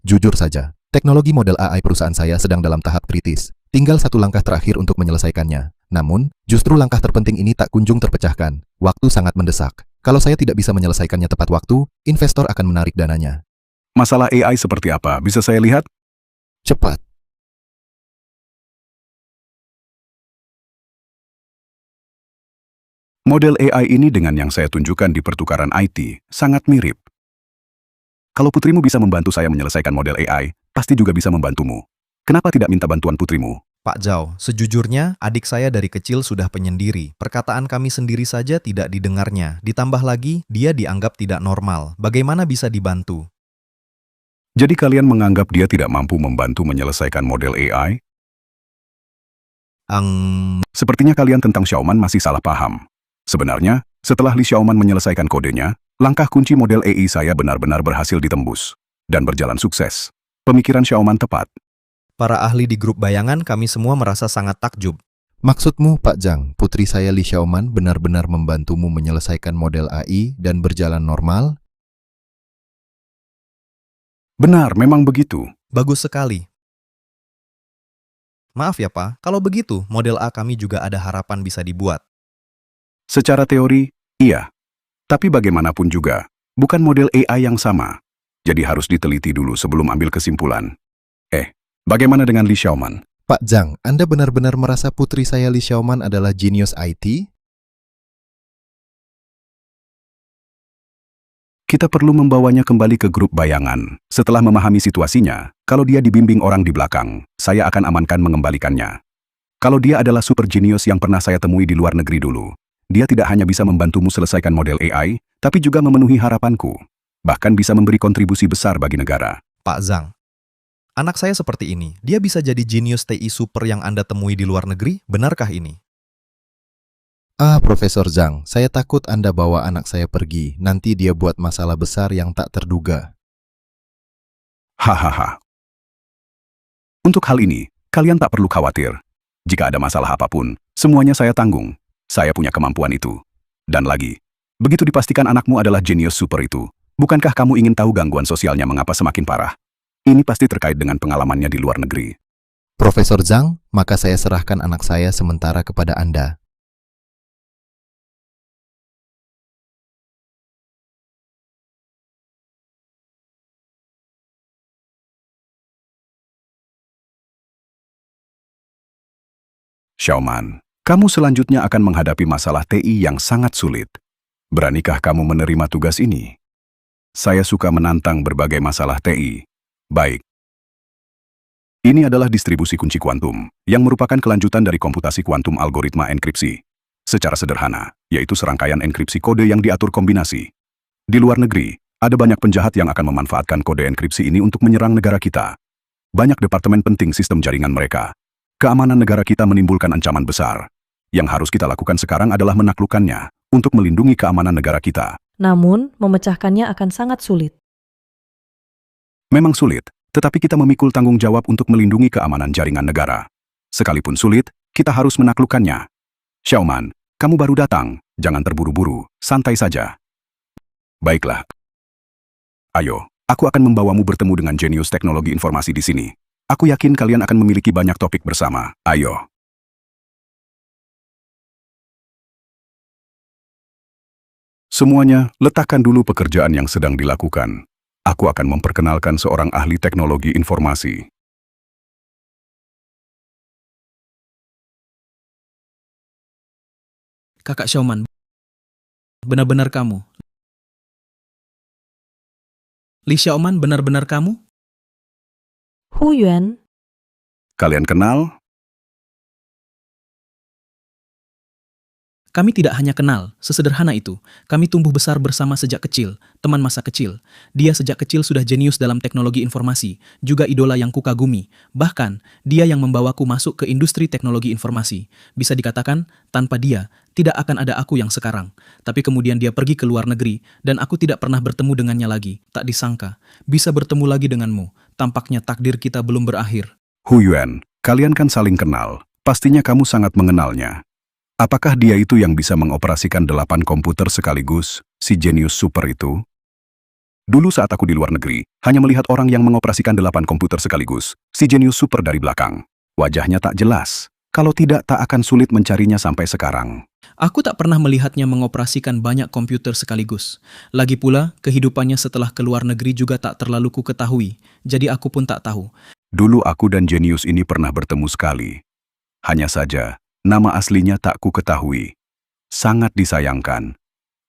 Jujur saja, teknologi model AI perusahaan saya sedang dalam tahap kritis. Tinggal satu langkah terakhir untuk menyelesaikannya. Namun, justru langkah terpenting ini tak kunjung terpecahkan. Waktu sangat mendesak. Kalau saya tidak bisa menyelesaikannya tepat waktu, investor akan menarik dananya. Masalah AI seperti apa? Bisa saya lihat? Cepat. Model AI ini dengan yang saya tunjukkan di pertukaran IT sangat mirip. Kalau putrimu bisa membantu saya menyelesaikan model AI, pasti juga bisa membantumu. Kenapa tidak minta bantuan putrimu? Pak Zhao, sejujurnya adik saya dari kecil sudah penyendiri. Perkataan kami sendiri saja tidak didengarnya. Ditambah lagi, dia dianggap tidak normal. Bagaimana bisa dibantu? Jadi kalian menganggap dia tidak mampu membantu menyelesaikan model AI? Sepertinya kalian tentang Xiaoman masih salah paham. Sebenarnya, setelah Li Xiaoman menyelesaikan kodenya, langkah kunci model AI saya benar-benar berhasil ditembus dan berjalan sukses. Pemikiran Xiaoman tepat. Para ahli di grup bayangan kami semua merasa sangat takjub. Maksudmu, Pak Zhang, putri saya Li Xiaoman benar-benar membantumu menyelesaikan model AI dan berjalan normal? Benar, memang begitu. Bagus sekali. Maaf ya Pak, kalau begitu model A kami juga ada harapan bisa dibuat. Secara teori, iya. Tapi bagaimanapun juga, bukan model AI yang sama. Jadi harus diteliti dulu sebelum ambil kesimpulan. Bagaimana dengan Li Xiaoman? Pak Zhang, Anda benar-benar merasa putri saya Li Xiaoman adalah jenius IT? Kita perlu membawanya kembali ke grup bayangan. Setelah memahami situasinya, kalau dia dibimbing orang di belakang, saya akan amankan mengembalikannya. Kalau dia adalah super jenius yang pernah saya temui di luar negeri dulu, dia tidak hanya bisa membantumu selesaikan model AI, tapi juga memenuhi harapanku. Bahkan bisa memberi kontribusi besar bagi negara. Pak Zhang, anak saya seperti ini. Dia bisa jadi jenius TI super yang Anda temui di luar negeri? Benarkah ini? Profesor Zhang, saya takut Anda bawa anak saya pergi. Nanti dia buat masalah besar yang tak terduga. Hahaha. Untuk hal ini, kalian tak perlu khawatir. Jika ada masalah apapun, semuanya saya tanggung. Saya punya kemampuan itu. Dan lagi, begitu dipastikan anakmu adalah jenius super itu, bukankah kamu ingin tahu gangguan sosialnya mengapa semakin parah? Ini pasti terkait dengan pengalamannya di luar negeri. Profesor Zhang, maka saya serahkan anak saya sementara kepada Anda. Xiaoman, kamu selanjutnya akan menghadapi masalah TI yang sangat sulit. Beranikah kamu menerima tugas ini? Saya suka menantang berbagai masalah TI. Baik. Ini adalah distribusi kunci kuantum, yang merupakan kelanjutan dari komputasi kuantum algoritma enkripsi. Secara sederhana, yaitu serangkaian enkripsi kode yang diatur kombinasi. Di luar negeri, ada banyak penjahat yang akan memanfaatkan kode enkripsi ini untuk menyerang negara kita. Banyak departemen penting sistem jaringan mereka. Keamanan negara kita menimbulkan ancaman besar. Yang harus kita lakukan sekarang adalah menaklukkannya untuk melindungi keamanan negara kita. Namun, memecahkannya akan sangat sulit. Memang sulit, tetapi kita memikul tanggung jawab untuk melindungi keamanan jaringan negara. Sekalipun sulit, kita harus menaklukkannya. Xiaoman, kamu baru datang, jangan terburu-buru, santai saja. Baiklah. Ayo, aku akan membawamu bertemu dengan jenius teknologi informasi di sini. Aku yakin kalian akan memiliki banyak topik bersama. Ayo. Semuanya, letakkan dulu pekerjaan yang sedang dilakukan. Aku akan memperkenalkan seorang ahli teknologi informasi. Kakak Xiaoman, benar-benar kamu? Li Xiaoman benar-benar kamu? Hu Yuan, Kalian kenal? Kami tidak hanya kenal, sesederhana itu. Kami tumbuh besar bersama sejak kecil, teman masa kecil. Dia sejak kecil sudah jenius dalam teknologi informasi, juga idola yang kukagumi. Bahkan, dia yang membawaku masuk ke industri teknologi informasi. Bisa dikatakan, tanpa dia, tidak akan ada aku yang sekarang. Tapi kemudian dia pergi ke luar negeri, dan aku tidak pernah bertemu dengannya lagi. Tak disangka, bisa bertemu lagi denganmu. Tampaknya takdir kita belum berakhir. Hu Yuan, kalian kan saling kenal. Pastinya kamu sangat mengenalnya. Apakah dia itu yang bisa mengoperasikan 8 komputer sekaligus, si jenius super itu? Dulu saat aku di luar negeri, hanya melihat orang yang mengoperasikan 8 komputer sekaligus, si jenius super dari belakang. Wajahnya tak jelas. Kalau tidak, tak akan sulit mencarinya sampai sekarang. Aku tak pernah melihatnya mengoperasikan banyak komputer sekaligus. Lagi pula, kehidupannya setelah keluar negeri juga tak terlalu ku ketahui, jadi aku pun tak tahu. Dulu aku dan jenius ini pernah bertemu sekali. Hanya saja, nama aslinya tak ku ketahui. Sangat disayangkan.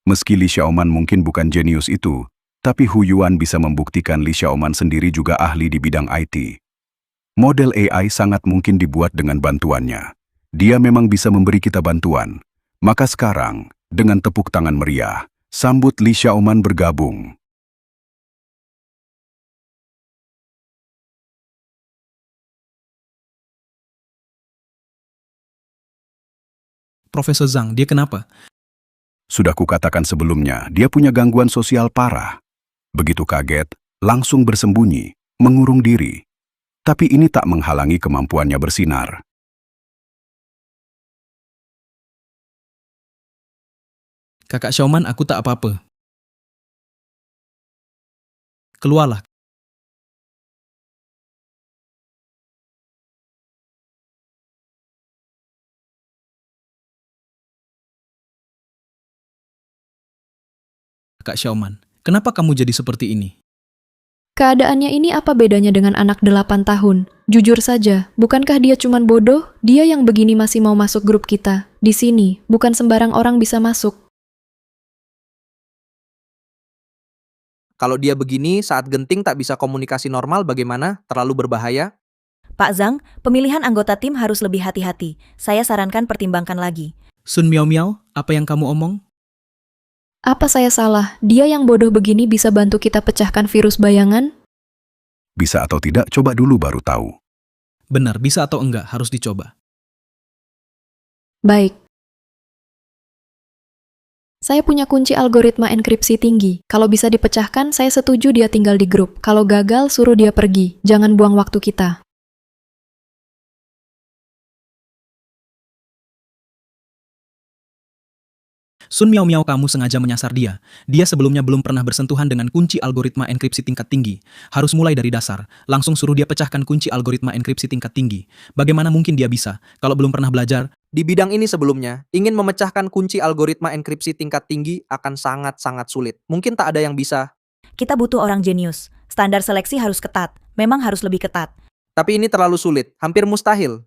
Meski Li Xiaoman mungkin bukan jenius itu, tapi Hu Yuan bisa membuktikan Li Xiaoman sendiri juga ahli di bidang IT. Model AI sangat mungkin dibuat dengan bantuannya. Dia memang bisa memberi kita bantuan. Maka sekarang, dengan tepuk tangan meriah, sambut Li Xiaoman bergabung. Profesor Zhang, dia kenapa? Sudah kukatakan sebelumnya, dia punya gangguan sosial parah. Begitu kaget, langsung bersembunyi, mengurung diri. Tapi ini tak menghalangi kemampuannya bersinar. Kakak Xiaoman, aku tak apa-apa. Keluarlah. Kak Xiaoman, kenapa kamu jadi seperti ini? Keadaannya ini apa bedanya dengan anak 8 tahun? Jujur saja, bukankah dia cuman bodoh? Dia yang begini masih mau masuk grup kita. Di sini, bukan sembarang orang bisa masuk. Kalau dia begini, saat genting tak bisa komunikasi normal bagaimana? Terlalu berbahaya? Pak Zhang, pemilihan anggota tim harus lebih hati-hati. Saya sarankan pertimbangkan lagi. Sun Miao Miao, apa yang kamu omong? Apa saya salah? Dia yang bodoh begini bisa bantu kita pecahkan virus bayangan? Bisa atau tidak, coba dulu baru tahu. Benar, bisa atau enggak, harus dicoba. Baik. Saya punya kunci algoritma enkripsi tinggi. Kalau bisa dipecahkan, saya setuju dia tinggal di grup. Kalau gagal, suruh dia pergi. Jangan buang waktu kita. Sun Miao Miao, kamu sengaja menyasar dia. Dia sebelumnya belum pernah bersentuhan dengan kunci algoritma enkripsi tingkat tinggi. Harus mulai dari dasar. Langsung suruh dia pecahkan kunci algoritma enkripsi tingkat tinggi. Bagaimana mungkin dia bisa, kalau belum pernah belajar? Di bidang ini sebelumnya, ingin memecahkan kunci algoritma enkripsi tingkat tinggi akan sangat-sangat sulit. Mungkin tak ada yang bisa. Kita butuh orang jenius. Standar seleksi harus ketat. Memang harus lebih ketat. Tapi ini terlalu sulit, hampir mustahil.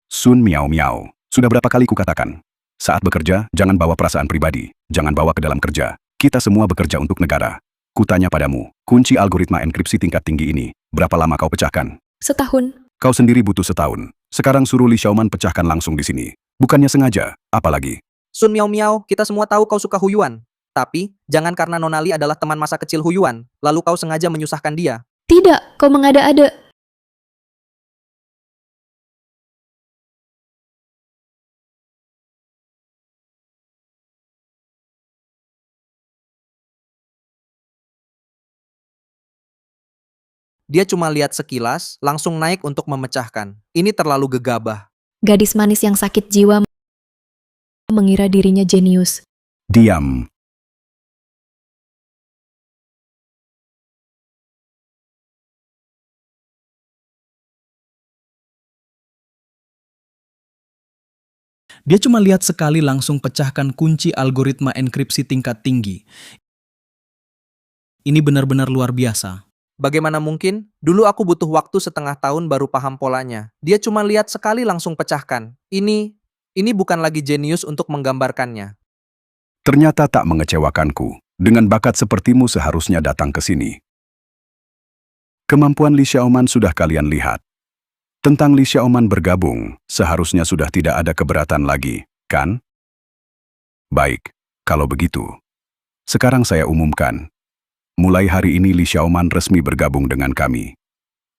Sun Miao Miao, sudah berapa kali kukatakan? Saat bekerja, jangan bawa perasaan pribadi. Jangan bawa ke dalam kerja. Kita semua bekerja untuk negara. Kutanya padamu, kunci algoritma enkripsi tingkat tinggi ini, berapa lama kau pecahkan? Setahun. Kau sendiri butuh setahun. Sekarang suruh Li Xiaoman pecahkan langsung di sini. Bukannya sengaja, apalagi. Sun Miao Miao, kita semua tahu kau suka Hu Yuan. Tapi, jangan karena Nona Li adalah teman masa kecil Hu Yuan, lalu kau sengaja menyusahkan dia. Tidak, kau mengada-ada. Dia cuma lihat sekilas, langsung naik untuk memecahkan. Ini terlalu gegabah. Gadis manis yang sakit jiwa mengira dirinya jenius. Diam. Dia cuma lihat sekali langsung pecahkan kunci algoritma enkripsi tingkat tinggi. Ini benar-benar luar biasa. Bagaimana mungkin? Dulu aku butuh waktu setengah tahun baru paham polanya. Dia cuma lihat sekali langsung pecahkan. Ini bukan lagi jenius untuk menggambarkannya. Ternyata tak mengecewakanku. Dengan bakat sepertimu seharusnya datang ke sini. Kemampuan Li Xiaoman sudah kalian lihat. Tentang Li Xiaoman bergabung, seharusnya sudah tidak ada keberatan lagi, kan? Baik, kalau begitu. Sekarang saya umumkan. Mulai hari ini Li Xiaoman resmi bergabung dengan kami.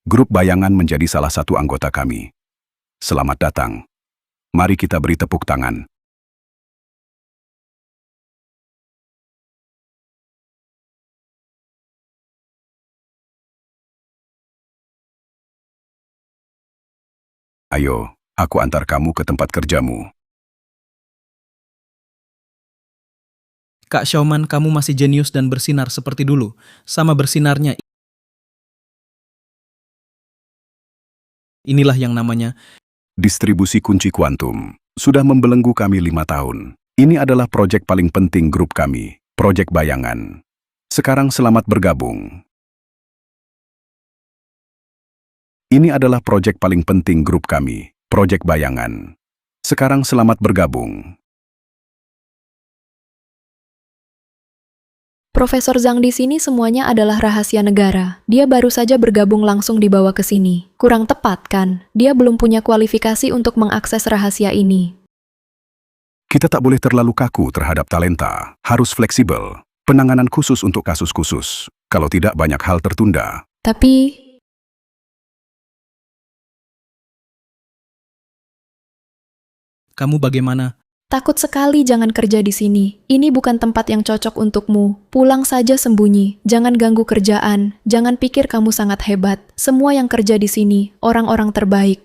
Grup Bayangan menjadi salah satu anggota kami. Selamat datang. Mari kita beri tepuk tangan. Ayo, aku antar kamu ke tempat kerjamu. Kak Xiaoman, kamu masih jenius dan bersinar seperti dulu. Sama bersinarnya. Inilah yang namanya Distribusi kunci kuantum. Sudah membelenggu kami 5 tahun. Ini adalah proyek paling penting grup kami. Proyek Bayangan. Sekarang selamat bergabung. Ini adalah proyek paling penting grup kami. Proyek Bayangan. Sekarang selamat bergabung. Profesor Zhang di sini semuanya adalah rahasia negara. Dia baru saja bergabung langsung dibawa ke sini. Kurang tepat kan? Dia belum punya kualifikasi untuk mengakses rahasia ini. Kita tak boleh terlalu kaku terhadap talenta. Harus fleksibel. Penanganan khusus untuk kasus khusus. Kalau tidak, banyak hal tertunda. Tapi kamu bagaimana? takut sekali jangan kerja di sini. Ini bukan tempat yang cocok untukmu. Pulang saja sembunyi. Jangan ganggu kerjaan. Jangan pikir kamu sangat hebat. Semua yang kerja di sini, orang-orang terbaik.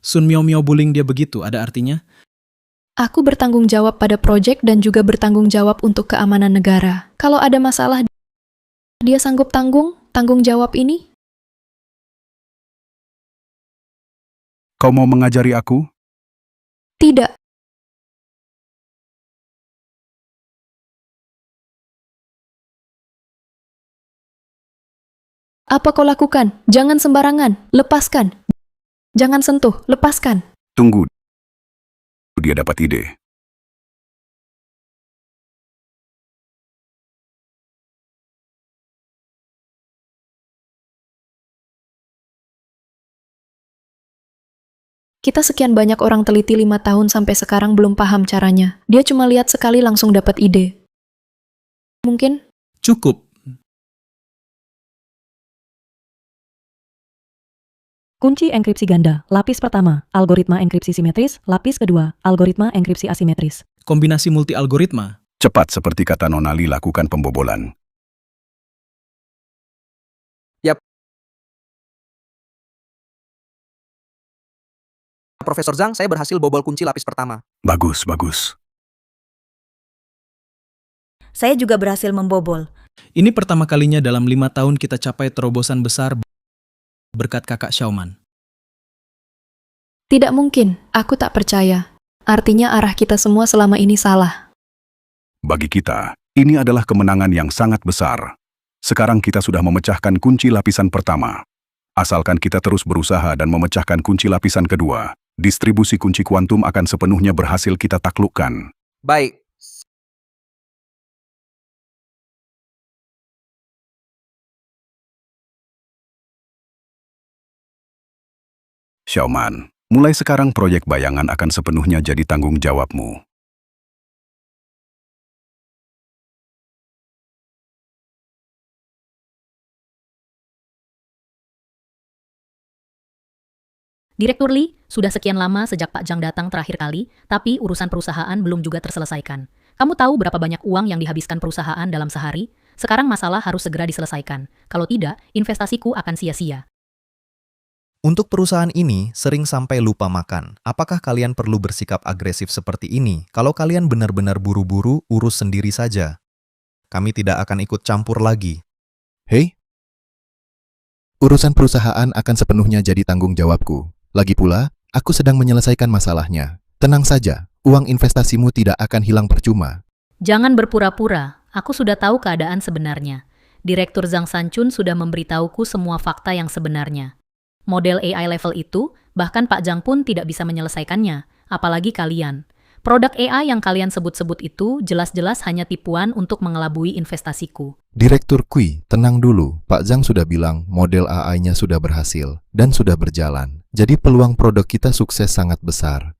Sun Miao Miao bullying dia begitu, ada artinya? Aku bertanggung jawab pada proyek dan juga bertanggung jawab untuk keamanan negara. Kalau ada masalah, dia sanggup tanggung jawab ini? Kau mau mengajari aku? Tidak. Apa kau lakukan? Jangan sembarangan. Lepaskan. Jangan sentuh. Lepaskan. Tunggu. Dia dapat ide. Kita sekian banyak orang teliti 5 tahun sampai sekarang belum paham caranya. Dia cuma lihat sekali langsung dapat ide. Mungkin? Cukup. Kunci enkripsi ganda, lapis pertama, algoritma enkripsi simetris, lapis kedua, algoritma enkripsi asimetris. Kombinasi multi-algoritma. Cepat seperti kata Nona Li, lakukan pembobolan. Yap. Profesor Zhang, saya berhasil bobol kunci lapis pertama. Bagus, bagus. Saya juga berhasil membobol. Ini pertama kalinya dalam 5 tahun kita capai terobosan besar berkat kakak Xiaoman. Tidak mungkin. Aku tak percaya. Artinya arah kita semua selama ini salah. Bagi kita, ini adalah kemenangan yang sangat besar. Sekarang kita sudah memecahkan kunci lapisan pertama. Asalkan kita terus berusaha dan memecahkan kunci lapisan kedua, distribusi kunci kuantum akan sepenuhnya berhasil kita taklukkan. Baik. Xiaoman, mulai sekarang proyek Bayangan akan sepenuhnya jadi tanggung jawabmu. Direktur Li, sudah sekian lama sejak Pak Zhang datang terakhir kali, tapi urusan perusahaan belum juga terselesaikan. Kamu tahu berapa banyak uang yang dihabiskan perusahaan dalam sehari? Sekarang masalah harus segera diselesaikan. Kalau tidak, investasiku akan sia-sia. Untuk perusahaan ini, sering sampai lupa makan. Apakah kalian perlu bersikap agresif seperti ini? Kalau kalian benar-benar buru-buru, urus sendiri saja. Kami tidak akan ikut campur lagi. Hei, urusan perusahaan akan sepenuhnya jadi tanggung jawabku. Lagi pula, aku sedang menyelesaikan masalahnya. Tenang saja, uang investasimu tidak akan hilang percuma. Jangan berpura-pura, aku sudah tahu keadaan sebenarnya. Direktur Zhang Sanchun sudah memberitahuku semua fakta yang sebenarnya. Model AI level itu, bahkan Pak Zhang pun tidak bisa menyelesaikannya, apalagi kalian. Produk AI yang kalian sebut-sebut itu jelas-jelas hanya tipuan untuk mengelabui investasiku. Direktur Kui, tenang dulu. Pak Zhang sudah bilang model AI-nya sudah berhasil dan sudah berjalan. Jadi peluang produk kita sukses sangat besar.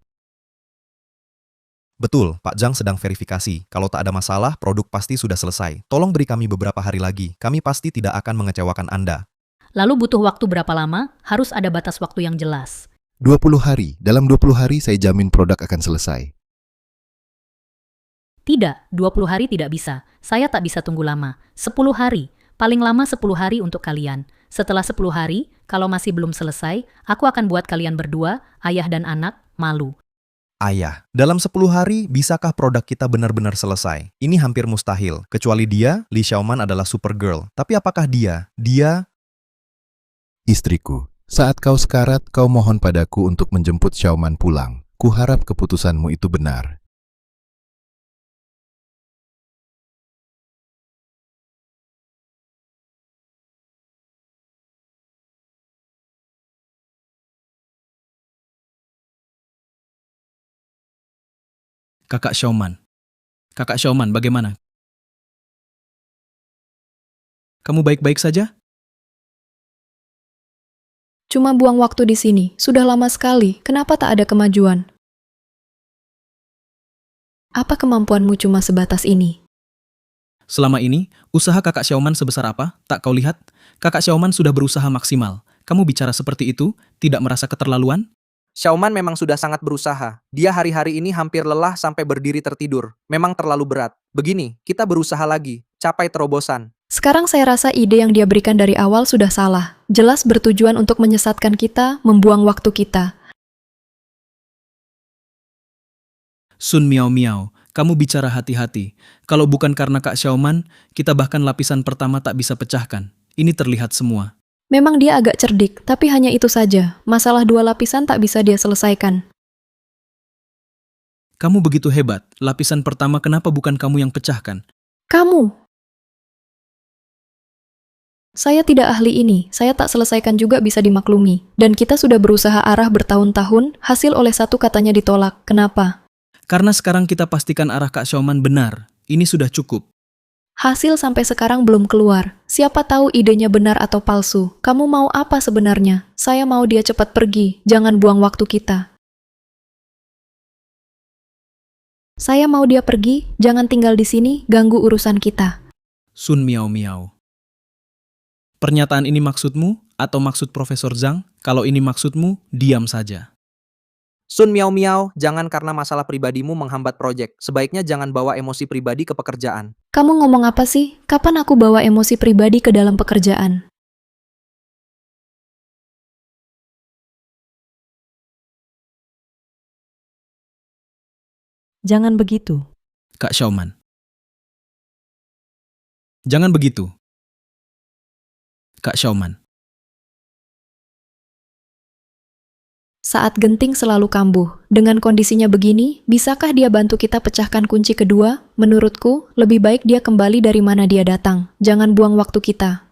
Betul, Pak Zhang sedang verifikasi. Kalau tak ada masalah, produk pasti sudah selesai. Tolong beri kami beberapa hari lagi. Kami pasti tidak akan mengecewakan Anda. Lalu butuh waktu berapa lama? Harus ada batas waktu yang jelas. 20 hari. Dalam 20 hari saya jamin produk akan selesai. Tidak, 20 hari tidak bisa. Saya tak bisa tunggu lama. 10 hari. Paling lama 10 hari untuk kalian. Setelah 10 hari, kalau masih belum selesai, aku akan buat kalian berdua, ayah dan anak, malu. Ayah, dalam 10 hari bisakah produk kita benar-benar selesai? Ini hampir mustahil. Kecuali dia, Li Xiaoman adalah Supergirl. Tapi apakah dia? Istriku, saat kau sekarat, kau mohon padaku untuk menjemput Xiaoman pulang. Kuharap keputusanmu itu benar. Kakak Xiaoman. Kakak Xiaoman, bagaimana? Kamu baik-baik saja? Cuma buang waktu di sini. Sudah lama sekali. Kenapa tak ada kemajuan? Apa kemampuanmu cuma sebatas ini? Selama ini, usaha kakak Xiaoman sebesar apa? Tak kau lihat? Kakak Xiaoman sudah berusaha maksimal. Kamu bicara seperti itu, tidak merasa keterlaluan? Xiaoman memang sudah sangat berusaha. Dia hari-hari ini hampir lelah sampai berdiri tertidur. Memang terlalu berat. Begini, kita berusaha lagi. Capai terobosan. Sekarang saya rasa ide yang dia berikan dari awal sudah salah. Jelas bertujuan untuk menyesatkan kita, membuang waktu kita. Sun Miao Miao, kamu bicara hati-hati. Kalau bukan karena Kak Xiaoman, kita bahkan lapisan pertama tak bisa pecahkan. Ini terlihat semua. Memang dia agak cerdik, tapi hanya itu saja. Masalah 2 lapisan tak bisa dia selesaikan. Kamu begitu hebat. Lapisan pertama kenapa bukan kamu yang pecahkan? Kamu! Saya tidak ahli ini, saya tak selesaikan juga bisa dimaklumi. Dan kita sudah berusaha arah bertahun-tahun, hasil oleh satu katanya ditolak. Kenapa? Karena sekarang kita pastikan arah Kak Xiaoman benar. Ini sudah cukup. Hasil sampai sekarang belum keluar. Siapa tahu idenya benar atau palsu. Kamu mau apa sebenarnya? Saya mau dia cepat pergi, jangan buang waktu kita. Saya mau dia pergi, jangan tinggal di sini, ganggu urusan kita. Sun Miao Miao. Pernyataan ini maksudmu atau maksud Profesor Zhang? Kalau ini maksudmu, diam saja. Sun Miao Miao, jangan karena masalah pribadimu menghambat proyek. Sebaiknya jangan bawa emosi pribadi ke pekerjaan. Kamu ngomong apa sih? Kapan aku bawa emosi pribadi ke dalam pekerjaan? Jangan begitu. Kak Xiaoman. Jangan begitu. Kak Xiaoman. Saat genting selalu kambuh. Dengan kondisinya begini, bisakah dia bantu kita pecahkan kunci kedua? Menurutku, lebih baik dia kembali dari mana dia datang. Jangan buang waktu kita.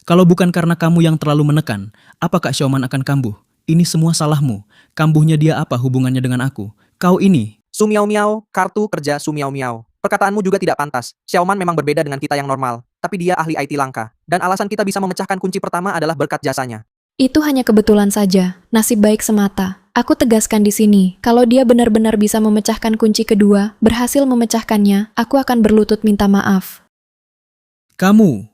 Kalau bukan karena kamu yang terlalu menekan, apa Kak Xiaoman akan kambuh? Ini semua salahmu. Kambuhnya dia apa hubungannya dengan aku? Kau ini. Su Miao Miao, kartu kerja Su Miao Miao. Perkataanmu juga tidak pantas. Xiaoman memang berbeda dengan kita yang normal. Tapi dia ahli IT langka. Dan alasan kita bisa memecahkan kunci pertama adalah berkat jasanya. Itu hanya kebetulan saja, nasib baik semata. Aku tegaskan di sini, kalau dia benar-benar bisa memecahkan kunci kedua, berhasil memecahkannya, aku akan berlutut minta maaf. Kamu.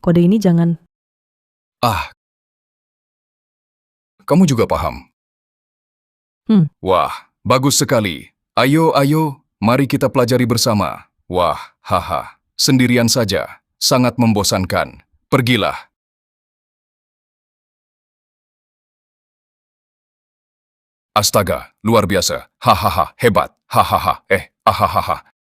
Kode ini jangan. Kamu juga paham? Wah, bagus sekali. Ayo, mari kita pelajari bersama. Wah, haha, sendirian saja. Sangat membosankan. Pergilah. Astaga, luar biasa. Hahaha, hebat. Hahaha, ahahaha.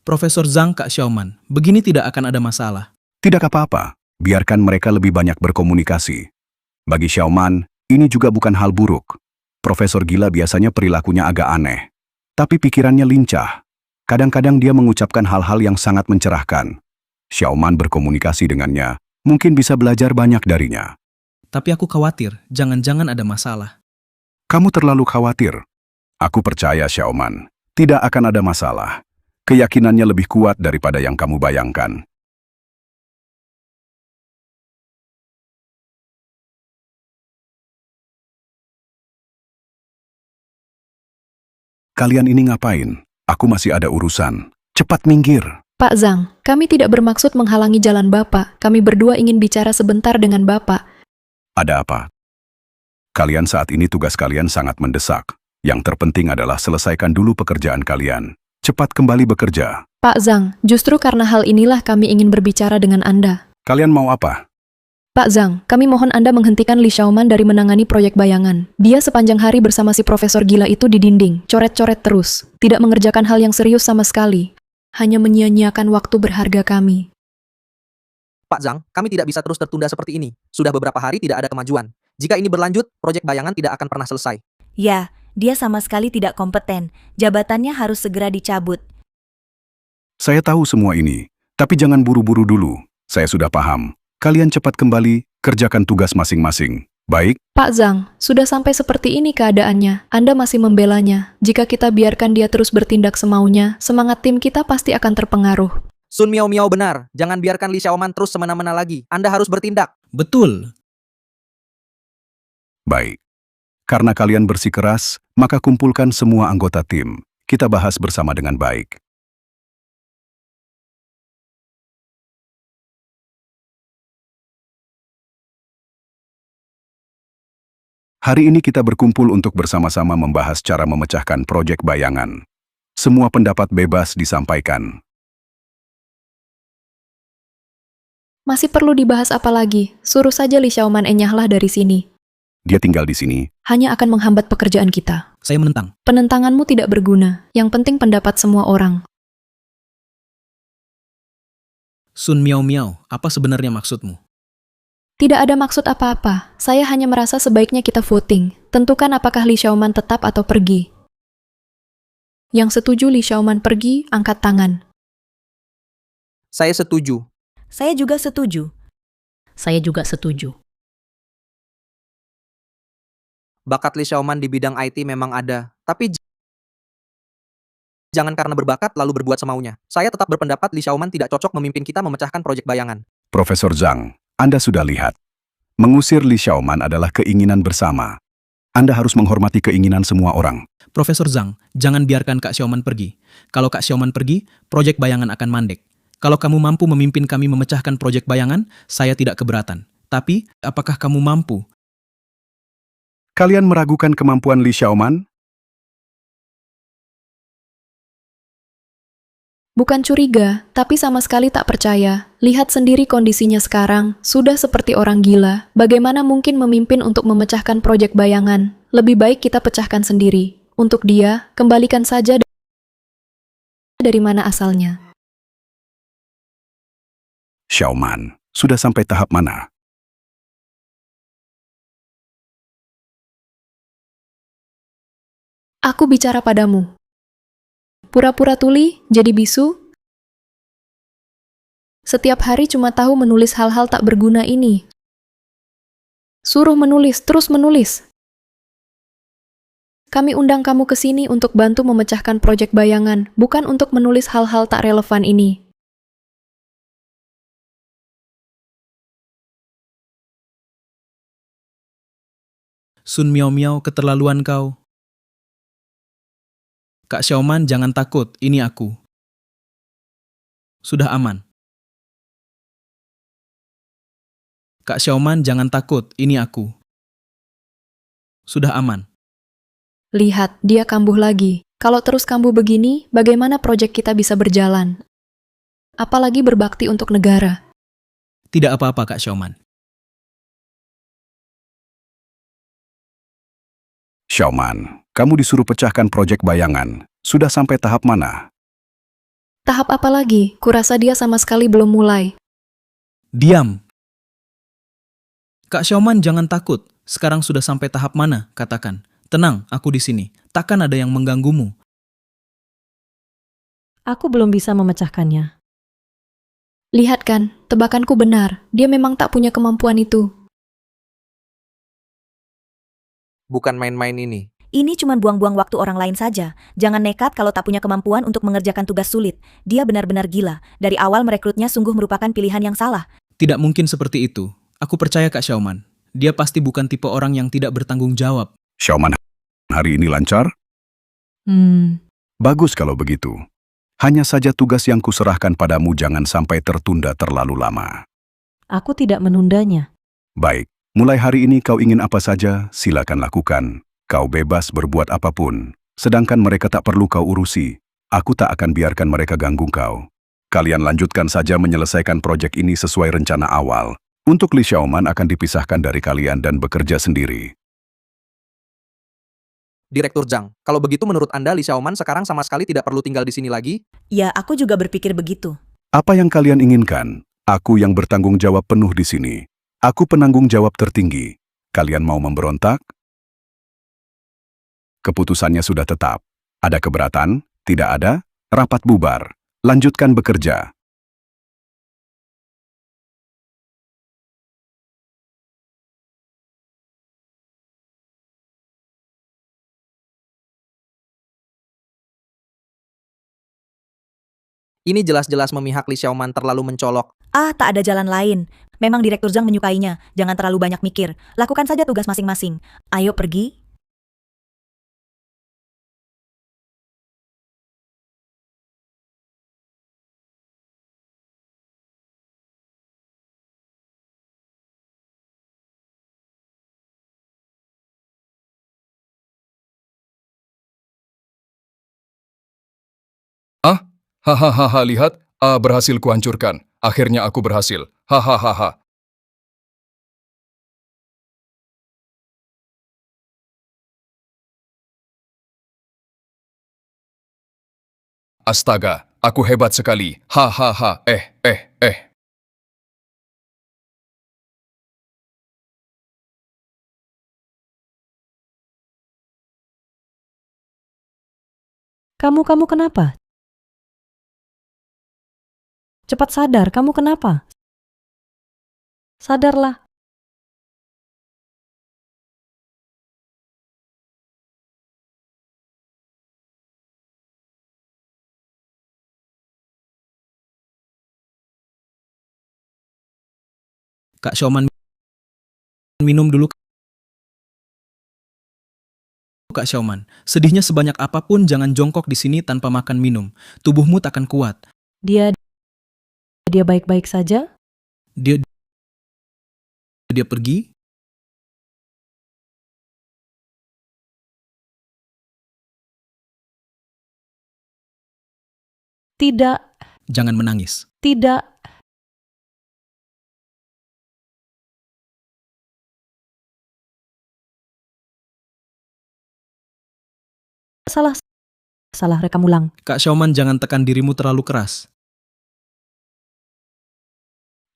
Profesor Zhang Kak Xiaoman, begini tidak akan ada masalah. Tidak apa-apa. Biarkan mereka lebih banyak berkomunikasi. Bagi Xiaoman, ini juga bukan hal buruk. Profesor gila biasanya perilakunya agak aneh. Tapi pikirannya lincah. Kadang-kadang dia mengucapkan hal-hal yang sangat mencerahkan. Xiaoman berkomunikasi dengannya, mungkin bisa belajar banyak darinya. Tapi aku khawatir, jangan-jangan ada masalah. Kamu terlalu khawatir. Aku percaya, Xiaoman. Tidak akan ada masalah. Keyakinannya lebih kuat daripada yang kamu bayangkan. Kalian ini ngapain? Aku masih ada urusan. Cepat minggir. Pak Zhang, kami tidak bermaksud menghalangi jalan Bapak. Kami berdua ingin bicara sebentar dengan Bapak. Ada apa? Kalian saat ini tugas kalian sangat mendesak. Yang terpenting adalah selesaikan dulu pekerjaan kalian. Cepat kembali bekerja. Pak Zhang, justru karena hal inilah kami ingin berbicara dengan Anda. Kalian mau apa? Pak Zhang, kami mohon Anda menghentikan Li Xiaoman dari menangani proyek bayangan. Dia sepanjang hari bersama si profesor gila itu di dinding, coret-coret terus. Tidak mengerjakan hal yang serius sama sekali. Hanya menyia-nyiakan waktu berharga kami. Pak Zhang, kami tidak bisa terus tertunda seperti ini. Sudah beberapa hari tidak ada kemajuan. Jika ini berlanjut, proyek bayangan tidak akan pernah selesai. Ya, dia sama sekali tidak kompeten. Jabatannya harus segera dicabut. Saya tahu semua ini, tapi jangan buru-buru dulu. Saya sudah paham. Kalian cepat kembali, kerjakan tugas masing-masing. Baik? Pak Zhang, sudah sampai seperti ini keadaannya. Anda masih membelanya. Jika kita biarkan dia terus bertindak semaunya, semangat tim kita pasti akan terpengaruh. Sun Miao Miao benar. Jangan biarkan Li Xiaoman terus semena-mena lagi. Anda harus bertindak. Betul. Baik. Karena kalian bersikeras, maka kumpulkan semua anggota tim. Kita bahas bersama dengan baik. Hari ini kita berkumpul untuk bersama-sama membahas cara memecahkan proyek bayangan. Semua pendapat bebas disampaikan. Masih perlu dibahas apa lagi? Suruh saja Li Xiaoman enyahlah dari sini. Dia tinggal di sini. Hanya akan menghambat pekerjaan kita. Saya menentang. Penentanganmu tidak berguna. Yang penting pendapat semua orang. Sun Miao Miao, apa sebenarnya maksudmu? Tidak ada maksud apa-apa. Saya hanya merasa sebaiknya kita voting. Tentukan apakah Li Xiaoman tetap atau pergi. Yang setuju Li Xiaoman pergi, angkat tangan. Saya setuju. Saya juga setuju. Saya juga setuju. Bakat Li Xiaoman di bidang IT memang ada. Tapi jangan karena berbakat lalu berbuat semaunya. Saya tetap berpendapat Li Xiaoman tidak cocok memimpin kita memecahkan proyek bayangan. Profesor Zhang, Anda sudah lihat. Mengusir Li Xiaoman adalah keinginan bersama. Anda harus menghormati keinginan semua orang. Profesor Zhang, jangan biarkan Kak Xiaoman pergi. Kalau Kak Xiaoman pergi, proyek bayangan akan mandek. Kalau kamu mampu memimpin kami memecahkan proyek bayangan, saya tidak keberatan. Tapi, apakah kamu mampu? Kalian meragukan kemampuan Li Xiaoman? Bukan curiga, tapi sama sekali tak percaya. Lihat sendiri kondisinya sekarang, sudah seperti orang gila. Bagaimana mungkin memimpin untuk memecahkan proyek bayangan? Lebih baik kita pecahkan sendiri. Untuk dia, kembalikan saja dari mana asalnya. Xiaoman, sudah sampai tahap mana? Aku bicara padamu. Pura-pura tuli, jadi bisu? Setiap hari cuma tahu menulis hal-hal tak berguna ini. Suruh menulis, terus menulis. Kami undang kamu ke sini untuk bantu memecahkan proyek bayangan, bukan untuk menulis hal-hal tak relevan ini. Sun Miao Miao, keterlaluan kau. Kak Xiaoman, jangan takut, ini aku. Sudah aman. Kak Xiaoman, jangan takut, ini aku. Sudah aman. Lihat, dia kambuh lagi. Kalau terus kambuh begini, bagaimana proyek kita bisa berjalan? Apalagi berbakti untuk negara. Tidak apa-apa, Kak Xiaoman. Xiaoman, kamu disuruh pecahkan proyek bayangan. Sudah sampai tahap mana? Tahap apa lagi? Kurasa dia sama sekali belum mulai. Diam. Kak Xiaoman, jangan takut. Sekarang sudah sampai tahap mana? Katakan. Tenang, aku di sini. Takkan ada yang mengganggumu. Aku belum bisa memecahkannya. Lihat kan, tebakanku benar. Dia memang tak punya kemampuan itu. Bukan main-main ini. Ini cuma buang-buang waktu orang lain saja. Jangan nekat kalau tak punya kemampuan untuk mengerjakan tugas sulit. Dia benar-benar gila. Dari awal merekrutnya sungguh merupakan pilihan yang salah. Tidak mungkin seperti itu. Aku percaya Kak Xiaoman. Dia pasti bukan tipe orang yang tidak bertanggung jawab. Xiaoman, hari ini lancar? Bagus kalau begitu. Hanya saja tugas yang kuserahkan padamu jangan sampai tertunda terlalu lama. Aku tidak menundanya. Baik, mulai hari ini kau ingin apa saja, silakan lakukan. Kau bebas berbuat apapun. Sedangkan mereka tak perlu kau urusi. Aku tak akan biarkan mereka ganggu kau. Kalian lanjutkan saja menyelesaikan proyek ini sesuai rencana awal. Untuk Li Xiaoman akan dipisahkan dari kalian dan bekerja sendiri. Direktur Zhang, kalau begitu menurut Anda Li Xiaoman sekarang sama sekali tidak perlu tinggal di sini lagi? Ya, aku juga berpikir begitu. Apa yang kalian inginkan? Aku yang bertanggung jawab penuh di sini. Aku penanggung jawab tertinggi. Kalian mau memberontak? Keputusannya sudah tetap. Ada keberatan? Tidak ada? Rapat bubar. Lanjutkan bekerja. Ini jelas-jelas memihak Li Xiaoman terlalu mencolok. Ah, tak ada jalan lain. Memang Direktur Zhang menyukainya. Jangan terlalu banyak mikir. Lakukan saja tugas masing-masing. Ayo pergi. Hahaha, lihat, berhasil kuhancurkan. Akhirnya aku berhasil. Hahaha. Astaga, aku hebat sekali. Hahaha, eh. Kamu kenapa? Cepat sadar, kamu kenapa? Sadarlah. Kak Xiaoman, minum dulu. Kak Xiaoman, sedihnya sebanyak apapun jangan jongkok di sini tanpa makan minum. Tubuhmu takkan kuat. Dia baik-baik saja? Dia pergi? Tidak, Jangan menangis. tidak. Salah, rekam ulang. Kak Xiaoman, jangan tekan dirimu terlalu keras.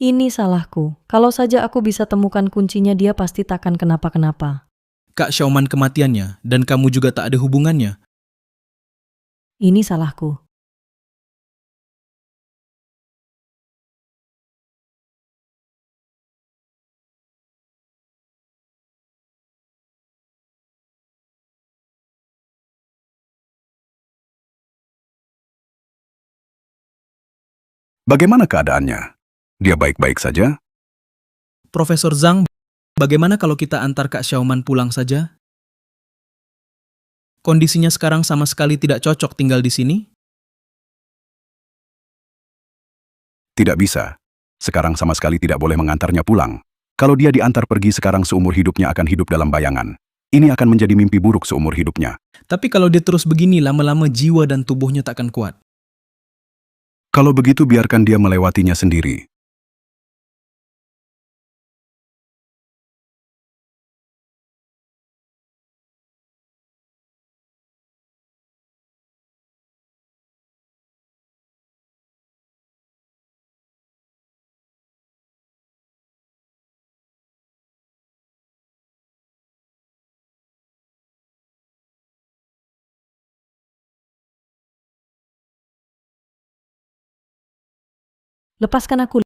Ini salahku. Kalau saja aku bisa temukan kuncinya, dia pasti takkan kenapa-kenapa. Kak Xiaoman kematiannya, dan kamu juga tak ada hubungannya. Ini salahku. Bagaimana keadaannya? Dia baik-baik saja? Profesor Zhang, bagaimana kalau kita antar Kak Xiaoman pulang saja? Kondisinya sekarang sama sekali tidak cocok tinggal di sini? Tidak bisa. Sekarang sama sekali tidak boleh mengantarnya pulang. Kalau dia diantar pergi sekarang seumur hidupnya akan hidup dalam bayangan. Ini akan menjadi mimpi buruk seumur hidupnya. Tapi kalau dia terus begini, lama-lama jiwa dan tubuhnya takkan kuat. Kalau begitu biarkan dia melewatinya sendiri. Lepaskan aku.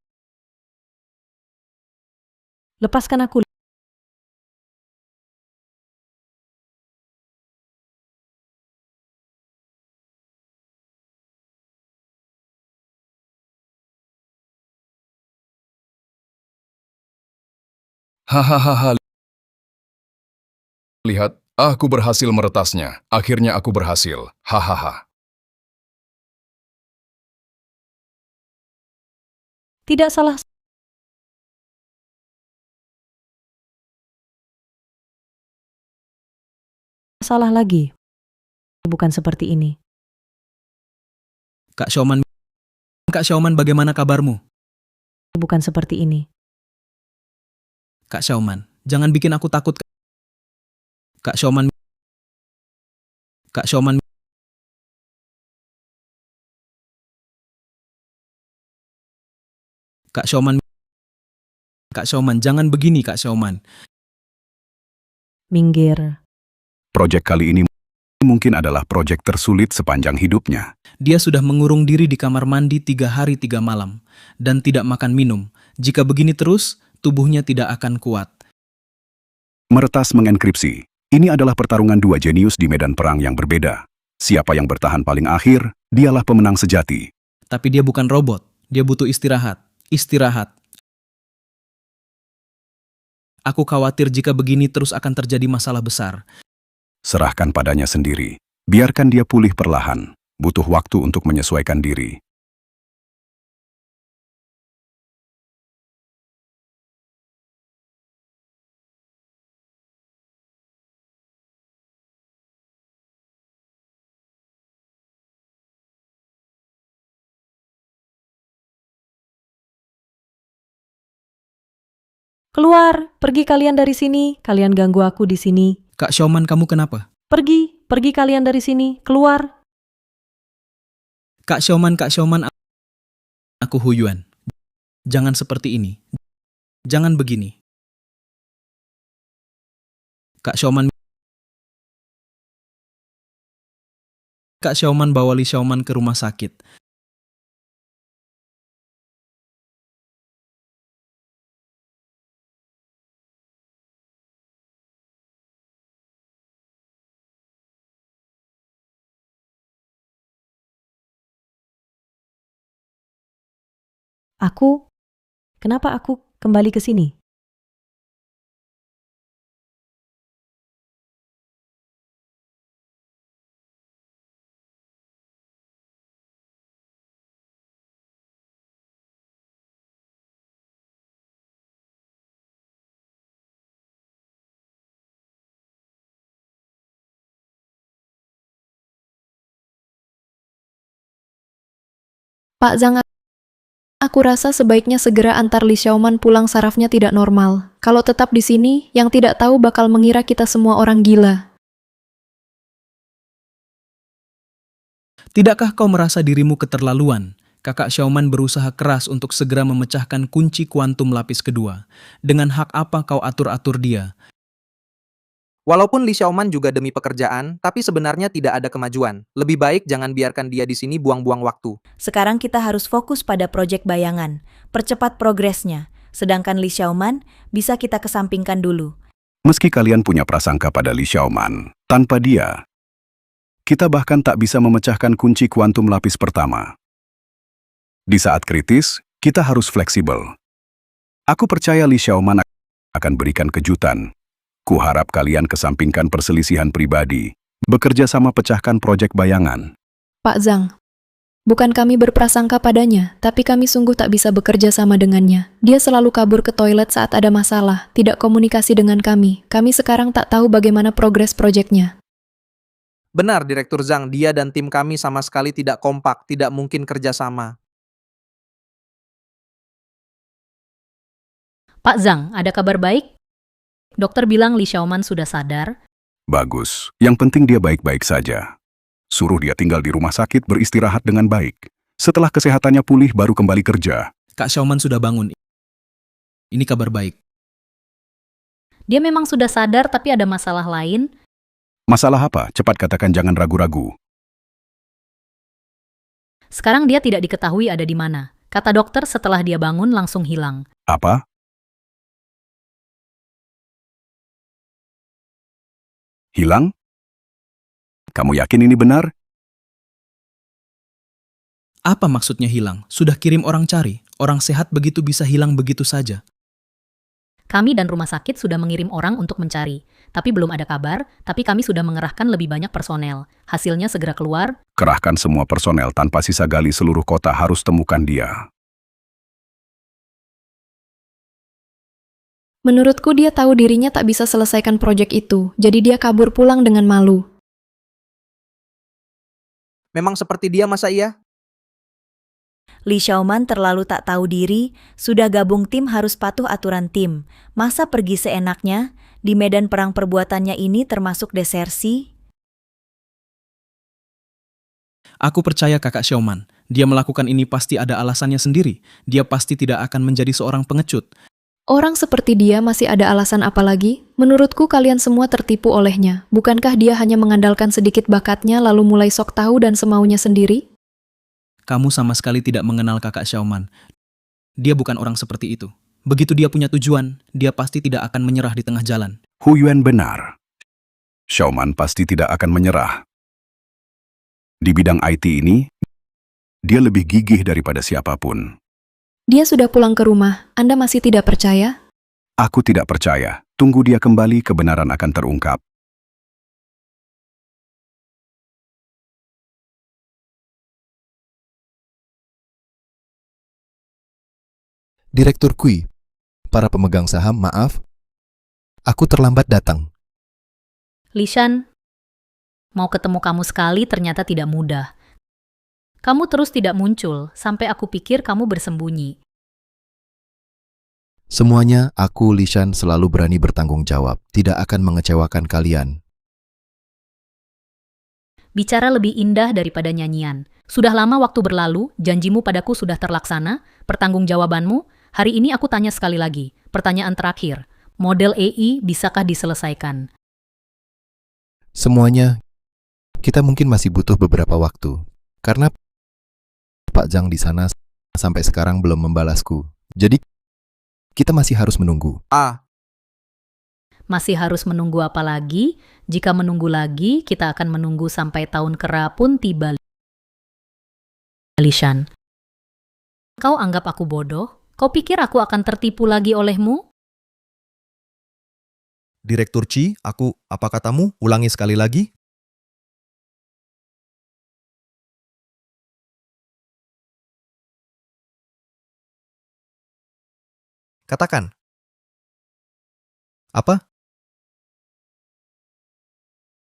Lepaskan aku. Hahaha. Lihat, aku berhasil meretasnya. Akhirnya aku berhasil. Hahaha. Tidak salah. Salah lagi. Bukan seperti ini. Kak Xiaoman, bagaimana kabarmu? Bukan seperti ini. Kak Xiaoman, jangan bikin aku takut. Kak Xiaoman, Kak Xiaoman, Kak Xiaoman, Kak Xiaoman, jangan begini Kak Xiaoman. Minggir. Proyek kali ini mungkin adalah proyek tersulit sepanjang hidupnya. Dia sudah mengurung diri di kamar mandi 3 hari 3 malam dan tidak makan minum. Jika begini terus, tubuhnya tidak akan kuat. Meretas mengenkripsi. Ini adalah pertarungan dua jenius di medan perang yang berbeda. Siapa yang bertahan paling akhir, dialah pemenang sejati. Tapi dia bukan robot. Dia butuh istirahat. Istirahat. Aku khawatir jika begini terus akan terjadi masalah besar. Serahkan padanya sendiri. Biarkan dia pulih perlahan. Butuh waktu untuk menyesuaikan diri. Keluar. Pergi kalian dari sini. Kalian ganggu aku di sini. Kak Xiaoman, kamu kenapa? Pergi. Pergi kalian dari sini. Keluar. Kak Xiaoman, aku Huyuan. Jangan seperti ini. Jangan begini. Kak Xiaoman, bawa Li Xiaoman ke rumah sakit. Kenapa aku kembali ke sini? Pak Zhang, aku rasa sebaiknya segera antar Li Xiaoman pulang, sarafnya tidak normal. Kalau tetap di sini, yang tidak tahu bakal mengira kita semua orang gila. Tidakkah kau merasa dirimu keterlaluan? Kakak Xiaoman berusaha keras untuk segera memecahkan kunci kuantum lapis kedua. Dengan hak apa kau atur-atur dia? Walaupun Li Xiaoman juga demi pekerjaan, tapi sebenarnya tidak ada kemajuan. Lebih baik jangan biarkan dia di sini buang-buang waktu. Sekarang kita harus fokus pada proyek bayangan. Percepat progresnya. Sedangkan Li Xiaoman bisa kita kesampingkan dulu. Meski kalian punya prasangka pada Li Xiaoman, tanpa dia, kita bahkan tak bisa memecahkan kunci kuantum lapis pertama. Di saat kritis, kita harus fleksibel. Aku percaya Li Xiaoman akan berikan kejutan. Kuharap kalian kesampingkan perselisihan pribadi, bekerja sama pecahkan proyek bayangan. Pak Zhang, bukan kami berprasangka padanya, tapi kami sungguh tak bisa bekerja sama dengannya. Dia selalu kabur ke toilet saat ada masalah, tidak komunikasi dengan kami. Kami sekarang tak tahu bagaimana progres proyeknya. Benar, Direktur Zhang, dia dan tim kami sama sekali tidak kompak, tidak mungkin kerja sama. Pak Zhang, ada kabar baik? Dokter bilang Li Xiaoman sudah sadar. Bagus, yang penting dia baik-baik saja. Suruh dia tinggal di rumah sakit beristirahat dengan baik. Setelah kesehatannya pulih baru kembali kerja. Kak Xiaoman sudah bangun. Ini kabar baik. Dia memang sudah sadar tapi ada masalah lain. Masalah apa? Cepat katakan, jangan ragu-ragu. Sekarang dia tidak diketahui ada di mana. Kata dokter setelah dia bangun langsung hilang. Apa? Hilang? Kamu yakin ini benar? Apa maksudnya hilang? Sudah kirim orang cari. Orang sehat begitu bisa hilang begitu saja. Kami dan rumah sakit sudah mengirim orang untuk mencari. Tapi belum ada kabar, tapi kami sudah mengerahkan lebih banyak personel. Hasilnya segera keluar. Kerahkan semua personel tanpa sisa, gali seluruh kota, harus temukan dia. Menurutku dia tahu dirinya tak bisa selesaikan proyek itu, jadi dia kabur pulang dengan malu. Memang seperti dia masa iya? Li Xiaoman terlalu tak tahu diri, sudah gabung tim harus patuh aturan tim. Masa pergi seenaknya? Di medan perang perbuatannya ini termasuk desersi? Aku percaya kakak Xiaoman. Dia melakukan ini pasti ada alasannya sendiri. Dia pasti tidak akan menjadi seorang pengecut. Orang seperti dia masih ada alasan apa lagi? Menurutku kalian semua tertipu olehnya. Bukankah dia hanya mengandalkan sedikit bakatnya lalu mulai sok tahu dan semaunya sendiri? Kamu sama sekali tidak mengenal kakak Xiaoman. Dia bukan orang seperti itu. Begitu dia punya tujuan, dia pasti tidak akan menyerah di tengah jalan. Hu Yuan benar. Xiaoman pasti tidak akan menyerah. Di bidang IT ini, dia lebih gigih daripada siapapun. Dia sudah pulang ke rumah. Anda masih tidak percaya? Aku tidak percaya. Tunggu dia kembali, kebenaran akan terungkap. Direktur Kui, para pemegang saham, maaf. Aku terlambat datang. Lishan, mau ketemu kamu sekali ternyata tidak mudah. Kamu terus tidak muncul, sampai aku pikir kamu bersembunyi. Semuanya, aku, Lishan, selalu berani bertanggung jawab. Tidak akan mengecewakan kalian. Bicara lebih indah daripada nyanyian. Sudah lama waktu berlalu, janjimu padaku sudah terlaksana, pertanggungjawabanmu. Hari ini aku tanya sekali lagi, pertanyaan terakhir. Model AI bisakah diselesaikan? Semuanya, kita mungkin masih butuh beberapa waktu. Karena Pak Zhang di sana sampai sekarang belum membalasku. Jadi, kita masih harus menunggu. Masih harus menunggu apa lagi? Jika menunggu lagi, kita akan menunggu sampai tahun kera pun tiba. Lishan, kau anggap aku bodoh? Kau pikir aku akan tertipu lagi olehmu? Direktur Chi, apa katamu? Ulangi sekali lagi. Katakan. Apa?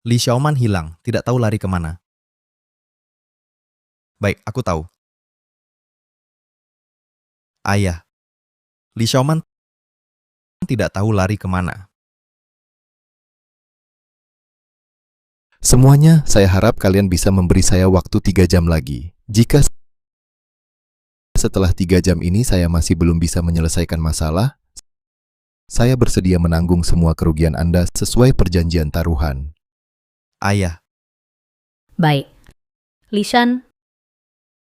Li Xiaoman hilang, tidak tahu lari kemana. Baik, aku tahu. Ayah, Li Xiaoman tidak tahu lari kemana. Semuanya, saya harap kalian bisa memberi saya waktu 3 jam lagi. Jika setelah 3 jam ini saya masih belum bisa menyelesaikan masalah, saya bersedia menanggung semua kerugian Anda sesuai perjanjian taruhan. Ayah, Baik. Lishan,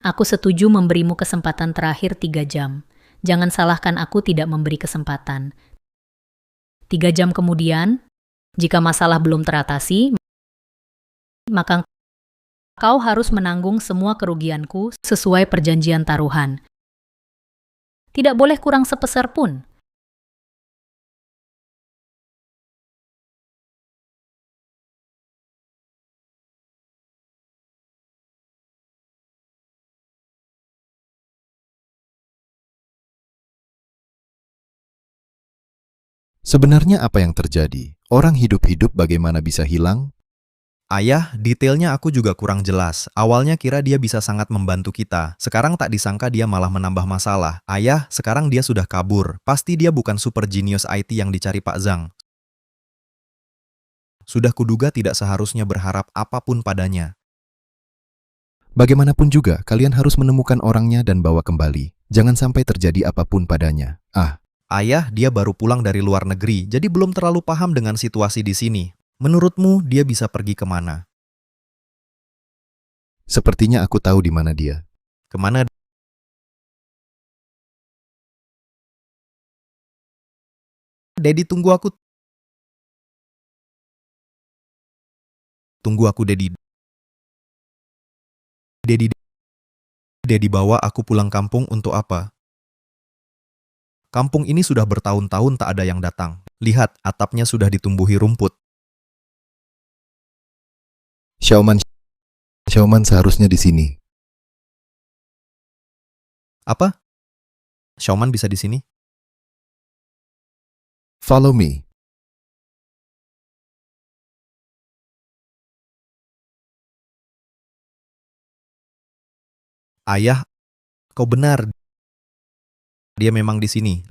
aku setuju memberimu kesempatan terakhir 3 jam. Jangan salahkan aku tidak memberi kesempatan. 3 jam kemudian, jika masalah belum teratasi, maka kau harus menanggung semua kerugianku sesuai perjanjian taruhan. Tidak boleh kurang sepeser pun. Sebenarnya apa yang terjadi? Orang hidup-hidup bagaimana bisa hilang? ayah, detailnya aku juga kurang jelas. Awalnya kira dia bisa sangat membantu kita. Sekarang tak disangka dia malah menambah masalah. Ayah, sekarang dia sudah kabur. Pasti dia bukan super genius IT yang dicari Pak Zhang. Sudah kuduga tidak seharusnya berharap apapun padanya. Bagaimanapun juga, kalian harus menemukan orangnya dan bawa kembali. Jangan sampai terjadi apapun padanya. Ayah, dia baru pulang dari luar negeri, jadi belum terlalu paham dengan situasi di sini. Menurutmu, dia bisa pergi kemana? Sepertinya aku tahu di mana dia. Kemana Dedi, tunggu aku. Tunggu aku, Dedi. Dedi bawa aku pulang kampung untuk apa? Kampung ini sudah bertahun-tahun tak ada yang datang. Lihat, atapnya sudah ditumbuhi rumput. Xiaoman seharusnya di sini. Apa? Xiaoman bisa di sini? Follow me. Ayah, kau benar. Dia memang di sini.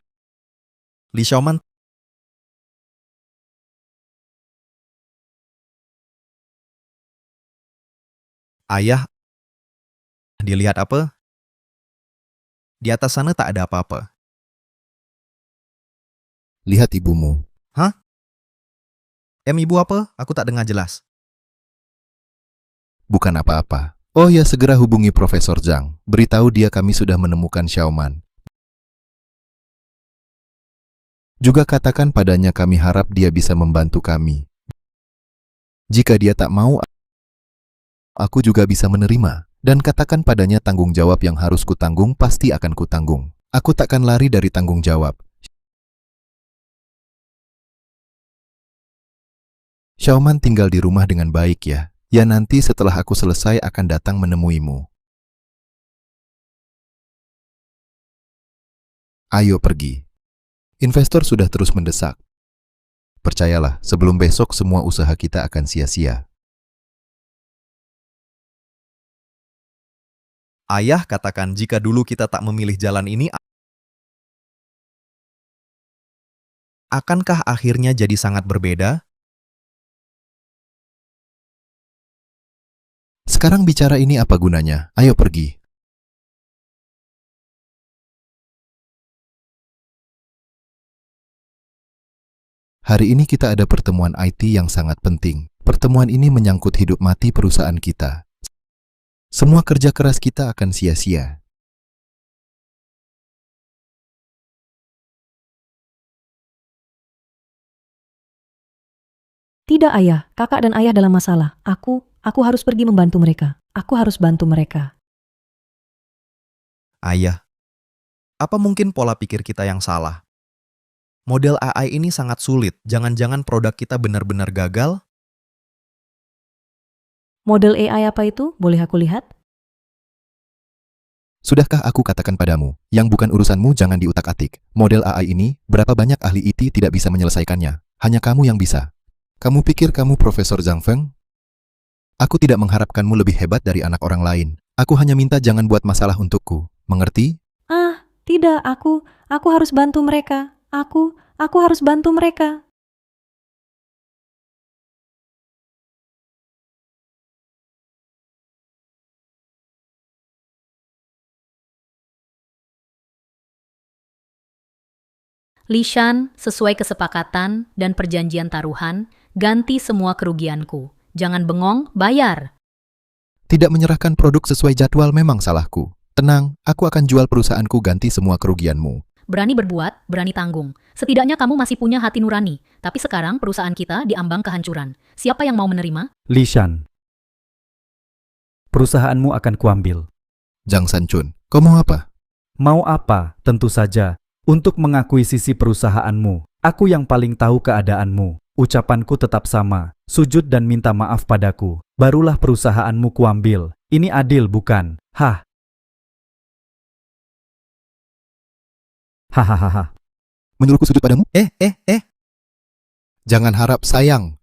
Li Xiaoman. Ayah, dilihat apa? Di atas sana tak ada apa-apa. Lihat ibumu. Hah? Ibu apa? Aku tak dengar jelas. Bukan apa-apa. Oh ya, segera hubungi Profesor Zhang. Beritahu dia kami sudah menemukan Xiaoman. Juga katakan padanya kami harap dia bisa membantu kami. Jika dia tak mau, aku juga bisa menerima. Dan katakan padanya tanggung jawab yang harus kutanggung pasti akan kutanggung. Aku takkan lari dari tanggung jawab. Xiaoman tinggal di rumah dengan baik ya. Ya nanti setelah aku selesai akan datang menemuimu. Ayo pergi. Investor sudah terus mendesak. Percayalah, sebelum besok semua usaha kita akan sia-sia. Ayah katakan jika dulu kita tak memilih jalan ini, akankah akhirnya jadi sangat berbeda? Sekarang bicara ini apa gunanya? Ayo pergi. Hari ini kita ada pertemuan IT yang sangat penting. Pertemuan ini menyangkut hidup mati perusahaan kita. Semua kerja keras kita akan sia-sia. Tidak ayah, kakak dan ayah dalam masalah. Aku harus pergi membantu mereka. Aku harus bantu mereka. Ayah, apa mungkin pola pikir kita yang salah? Model AI ini sangat sulit. Jangan-jangan produk kita benar-benar gagal? Model AI apa itu? Boleh aku lihat? Sudahkah aku katakan padamu, yang bukan urusanmu jangan diutak-atik. Model AI ini, berapa banyak ahli IT tidak bisa menyelesaikannya. Hanya kamu yang bisa. Kamu pikir kamu Profesor Zhang Feng? Aku tidak mengharapkanmu lebih hebat dari anak orang lain. Aku hanya minta jangan buat masalah untukku. Mengerti? Tidak, aku harus bantu mereka. Aku harus bantu mereka. Li Shan, sesuai kesepakatan dan perjanjian taruhan, ganti semua kerugianku. Jangan bengong, bayar. Tidak menyerahkan produk sesuai jadwal memang salahku. Tenang, aku akan jual perusahaanku ganti semua kerugianmu. Berani berbuat, berani tanggung. Setidaknya kamu masih punya hati nurani. Tapi sekarang perusahaan kita diambang kehancuran. Siapa yang mau menerima? Li Shan, perusahaanmu akan kuambil. Zhang Sanchun, kau mau apa? Mau apa? Tentu saja. Untuk mengakuisisi perusahaanmu. Aku yang paling tahu keadaanmu. Ucapanku tetap sama. Sujud dan minta maaf padaku. Barulah perusahaanmu kuambil. Ini adil bukan? Hah? Hahaha. Menyuruhku sujud padamu? Jangan harap sayang.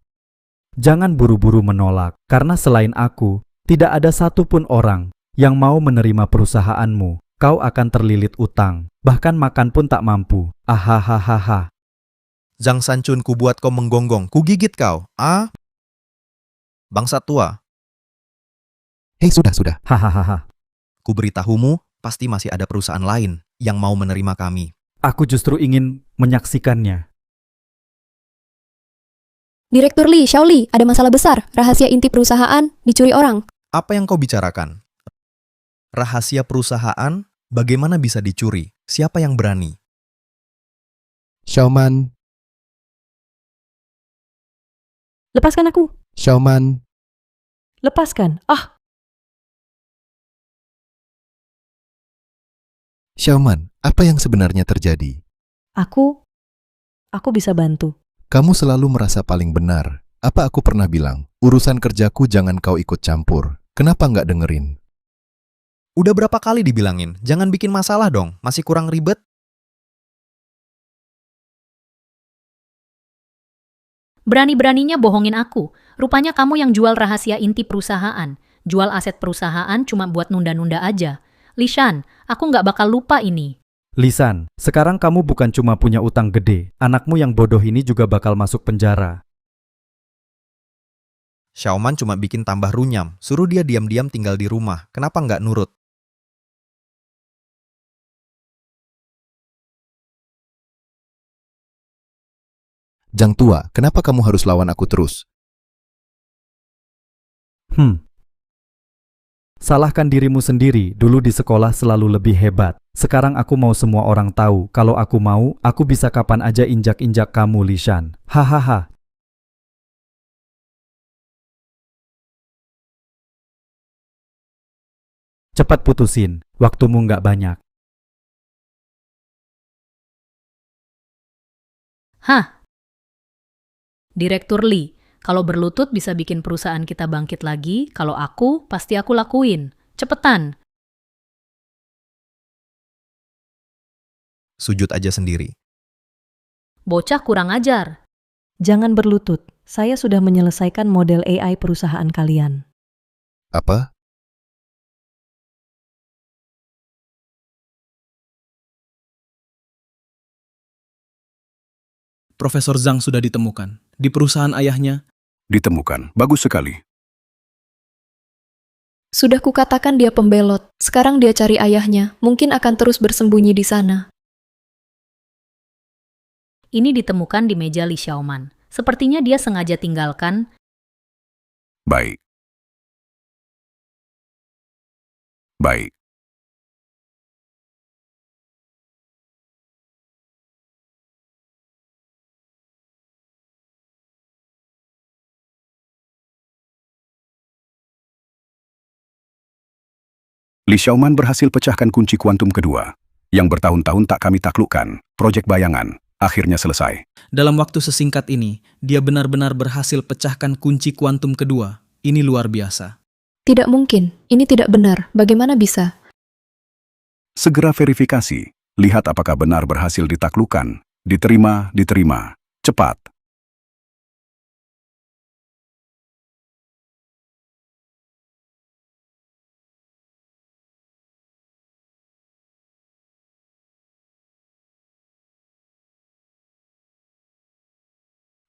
Jangan buru-buru menolak, karena selain aku, tidak ada satupun orang yang mau menerima perusahaanmu. Kau akan terlilit utang, bahkan makan pun tak mampu. Ahahaha. Zhang Sanchun, ku buat kau menggonggong, ku gigit kau. Bangsa tua, Hei, sudah. Hahaha. ku beritahumu, pasti masih ada perusahaan lain yang mau menerima kami. Aku justru ingin menyaksikannya. Direktur Li, Xiaoli, ada masalah besar. Rahasia inti perusahaan dicuri orang. Apa yang kau bicarakan? Rahasia perusahaan bagaimana bisa dicuri? Siapa yang berani? Xiaoman, Lepaskan aku. Xiaoman, Lepaskan. Ah, Xiaoman, apa yang sebenarnya terjadi? aku bisa bantu. Kamu selalu merasa paling benar. Apa aku pernah bilang, urusan kerjaku jangan kau ikut campur. Kenapa nggak dengerin? Udah berapa kali dibilangin, jangan bikin masalah dong, masih kurang ribet. Berani-beraninya bohongin aku. Rupanya kamu yang jual rahasia inti perusahaan. Jual aset perusahaan cuma buat nunda-nunda aja. Lishan, aku nggak bakal lupa ini. Lisan, sekarang kamu bukan cuma punya utang gede, anakmu yang bodoh ini juga bakal masuk penjara. Xiaoman cuma bikin tambah runyam, suruh dia diam-diam tinggal di rumah, kenapa nggak nurut? Jang tua, kenapa kamu harus lawan aku terus? Salahkan dirimu sendiri, dulu di sekolah selalu lebih hebat. Sekarang aku mau semua orang tahu, kalau aku mau, aku bisa kapan aja injak-injak kamu, Lishan. Hahaha. Cepat putusin, waktumu nggak banyak. Hah? Direktur Lee, kalau berlutut bisa bikin perusahaan kita bangkit lagi, kalau aku, pasti aku lakuin. Cepetan. Sujud aja sendiri. Bocah kurang ajar. Jangan berlutut. Saya sudah menyelesaikan model AI perusahaan kalian. Apa? Profesor Zhang sudah ditemukan. Di perusahaan ayahnya, Ditemukan. Bagus sekali. Sudah kukatakan dia pembelot. Sekarang dia cari ayahnya. Mungkin akan terus bersembunyi di sana. Ini ditemukan di meja Li Xiaoman. Sepertinya dia sengaja tinggalkan. Baik. Baik. Li Xiaoman berhasil pecahkan kunci kuantum kedua. Yang bertahun-tahun tak kami taklukkan, proyek bayangan, akhirnya selesai. dalam waktu sesingkat ini, dia benar-benar berhasil pecahkan kunci kuantum kedua. Ini luar biasa. Tidak mungkin. Ini tidak benar. Bagaimana bisa? Segera verifikasi, lihat apakah benar berhasil ditaklukkan. Diterima, diterima. Cepat.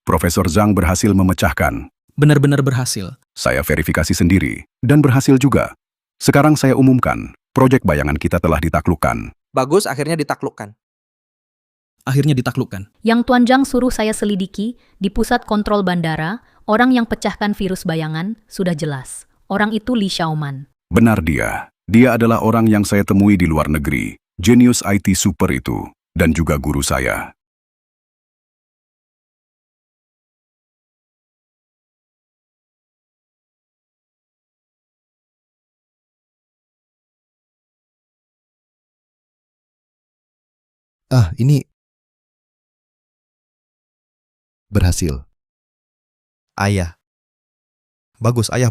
Profesor Zhang berhasil memecahkan. Benar-benar berhasil. Saya verifikasi sendiri, dan berhasil juga. Sekarang saya umumkan, proyek bayangan kita telah ditaklukkan. Bagus, akhirnya ditaklukkan. Akhirnya ditaklukkan. Yang Tuan Zhang suruh saya selidiki, di pusat kontrol bandara, orang yang pecahkan virus bayangan sudah jelas. Orang itu Li Xiaoman. Benar dia. Dia adalah orang yang saya temui di luar negeri. Jenius IT super itu. Dan juga guru saya. Ah, ini berhasil. Ayah. Bagus, ayah.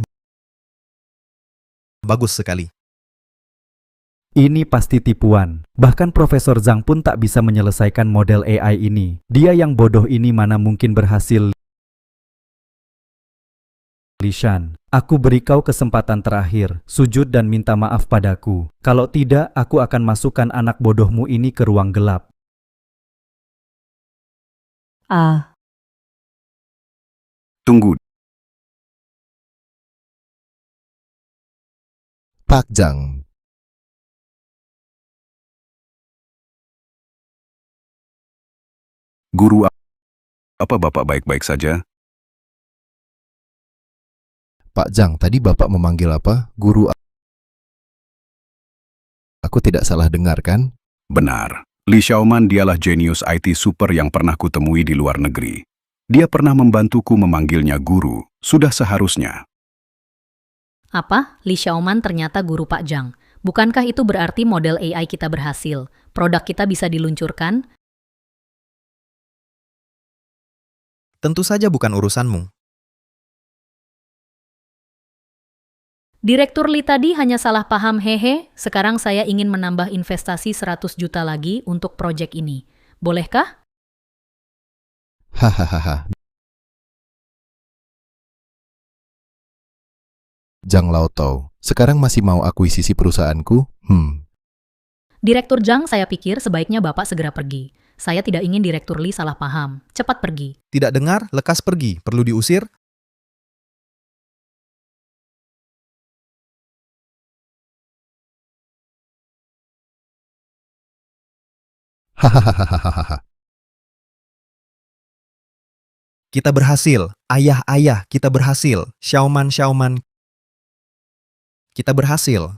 Bagus sekali. Ini pasti tipuan. Bahkan Profesor Zhang pun tak bisa menyelesaikan model AI ini. Dia yang bodoh ini mana mungkin berhasil. Lishan, aku beri kau kesempatan terakhir. Sujud dan minta maaf padaku. Kalau tidak, aku akan masukkan anak bodohmu ini ke ruang gelap. Ah, Tunggu. Pak Zhang, Guru, apa Bapak baik-baik saja? Pak Zhang, tadi Bapak memanggil apa? Guru. Aku tidak salah dengar kan? Benar. Li Xiaoman dialah jenius IT super yang pernah kutemui di luar negeri. Dia pernah membantuku memanggilnya guru. Sudah seharusnya. Apa? Li Xiaoman ternyata guru Pak Zhang. Bukankah itu berarti model AI kita berhasil? Produk kita bisa diluncurkan? Tentu saja bukan urusanmu. Direktur Li tadi hanya salah paham hehe. Sekarang saya ingin menambah investasi 100 juta lagi untuk proyek ini. Bolehkah? Hahaha. Zhang Laotao, sekarang masih mau akuisisi perusahaanku? Direktur Zhang, saya pikir sebaiknya Bapak segera pergi. Saya tidak ingin Direktur Li salah paham. Cepat pergi. Tidak dengar, lekas pergi. Perlu diusir? Hahaha. Kita berhasil. Ayah, kita berhasil. Xiaoman. Kita berhasil.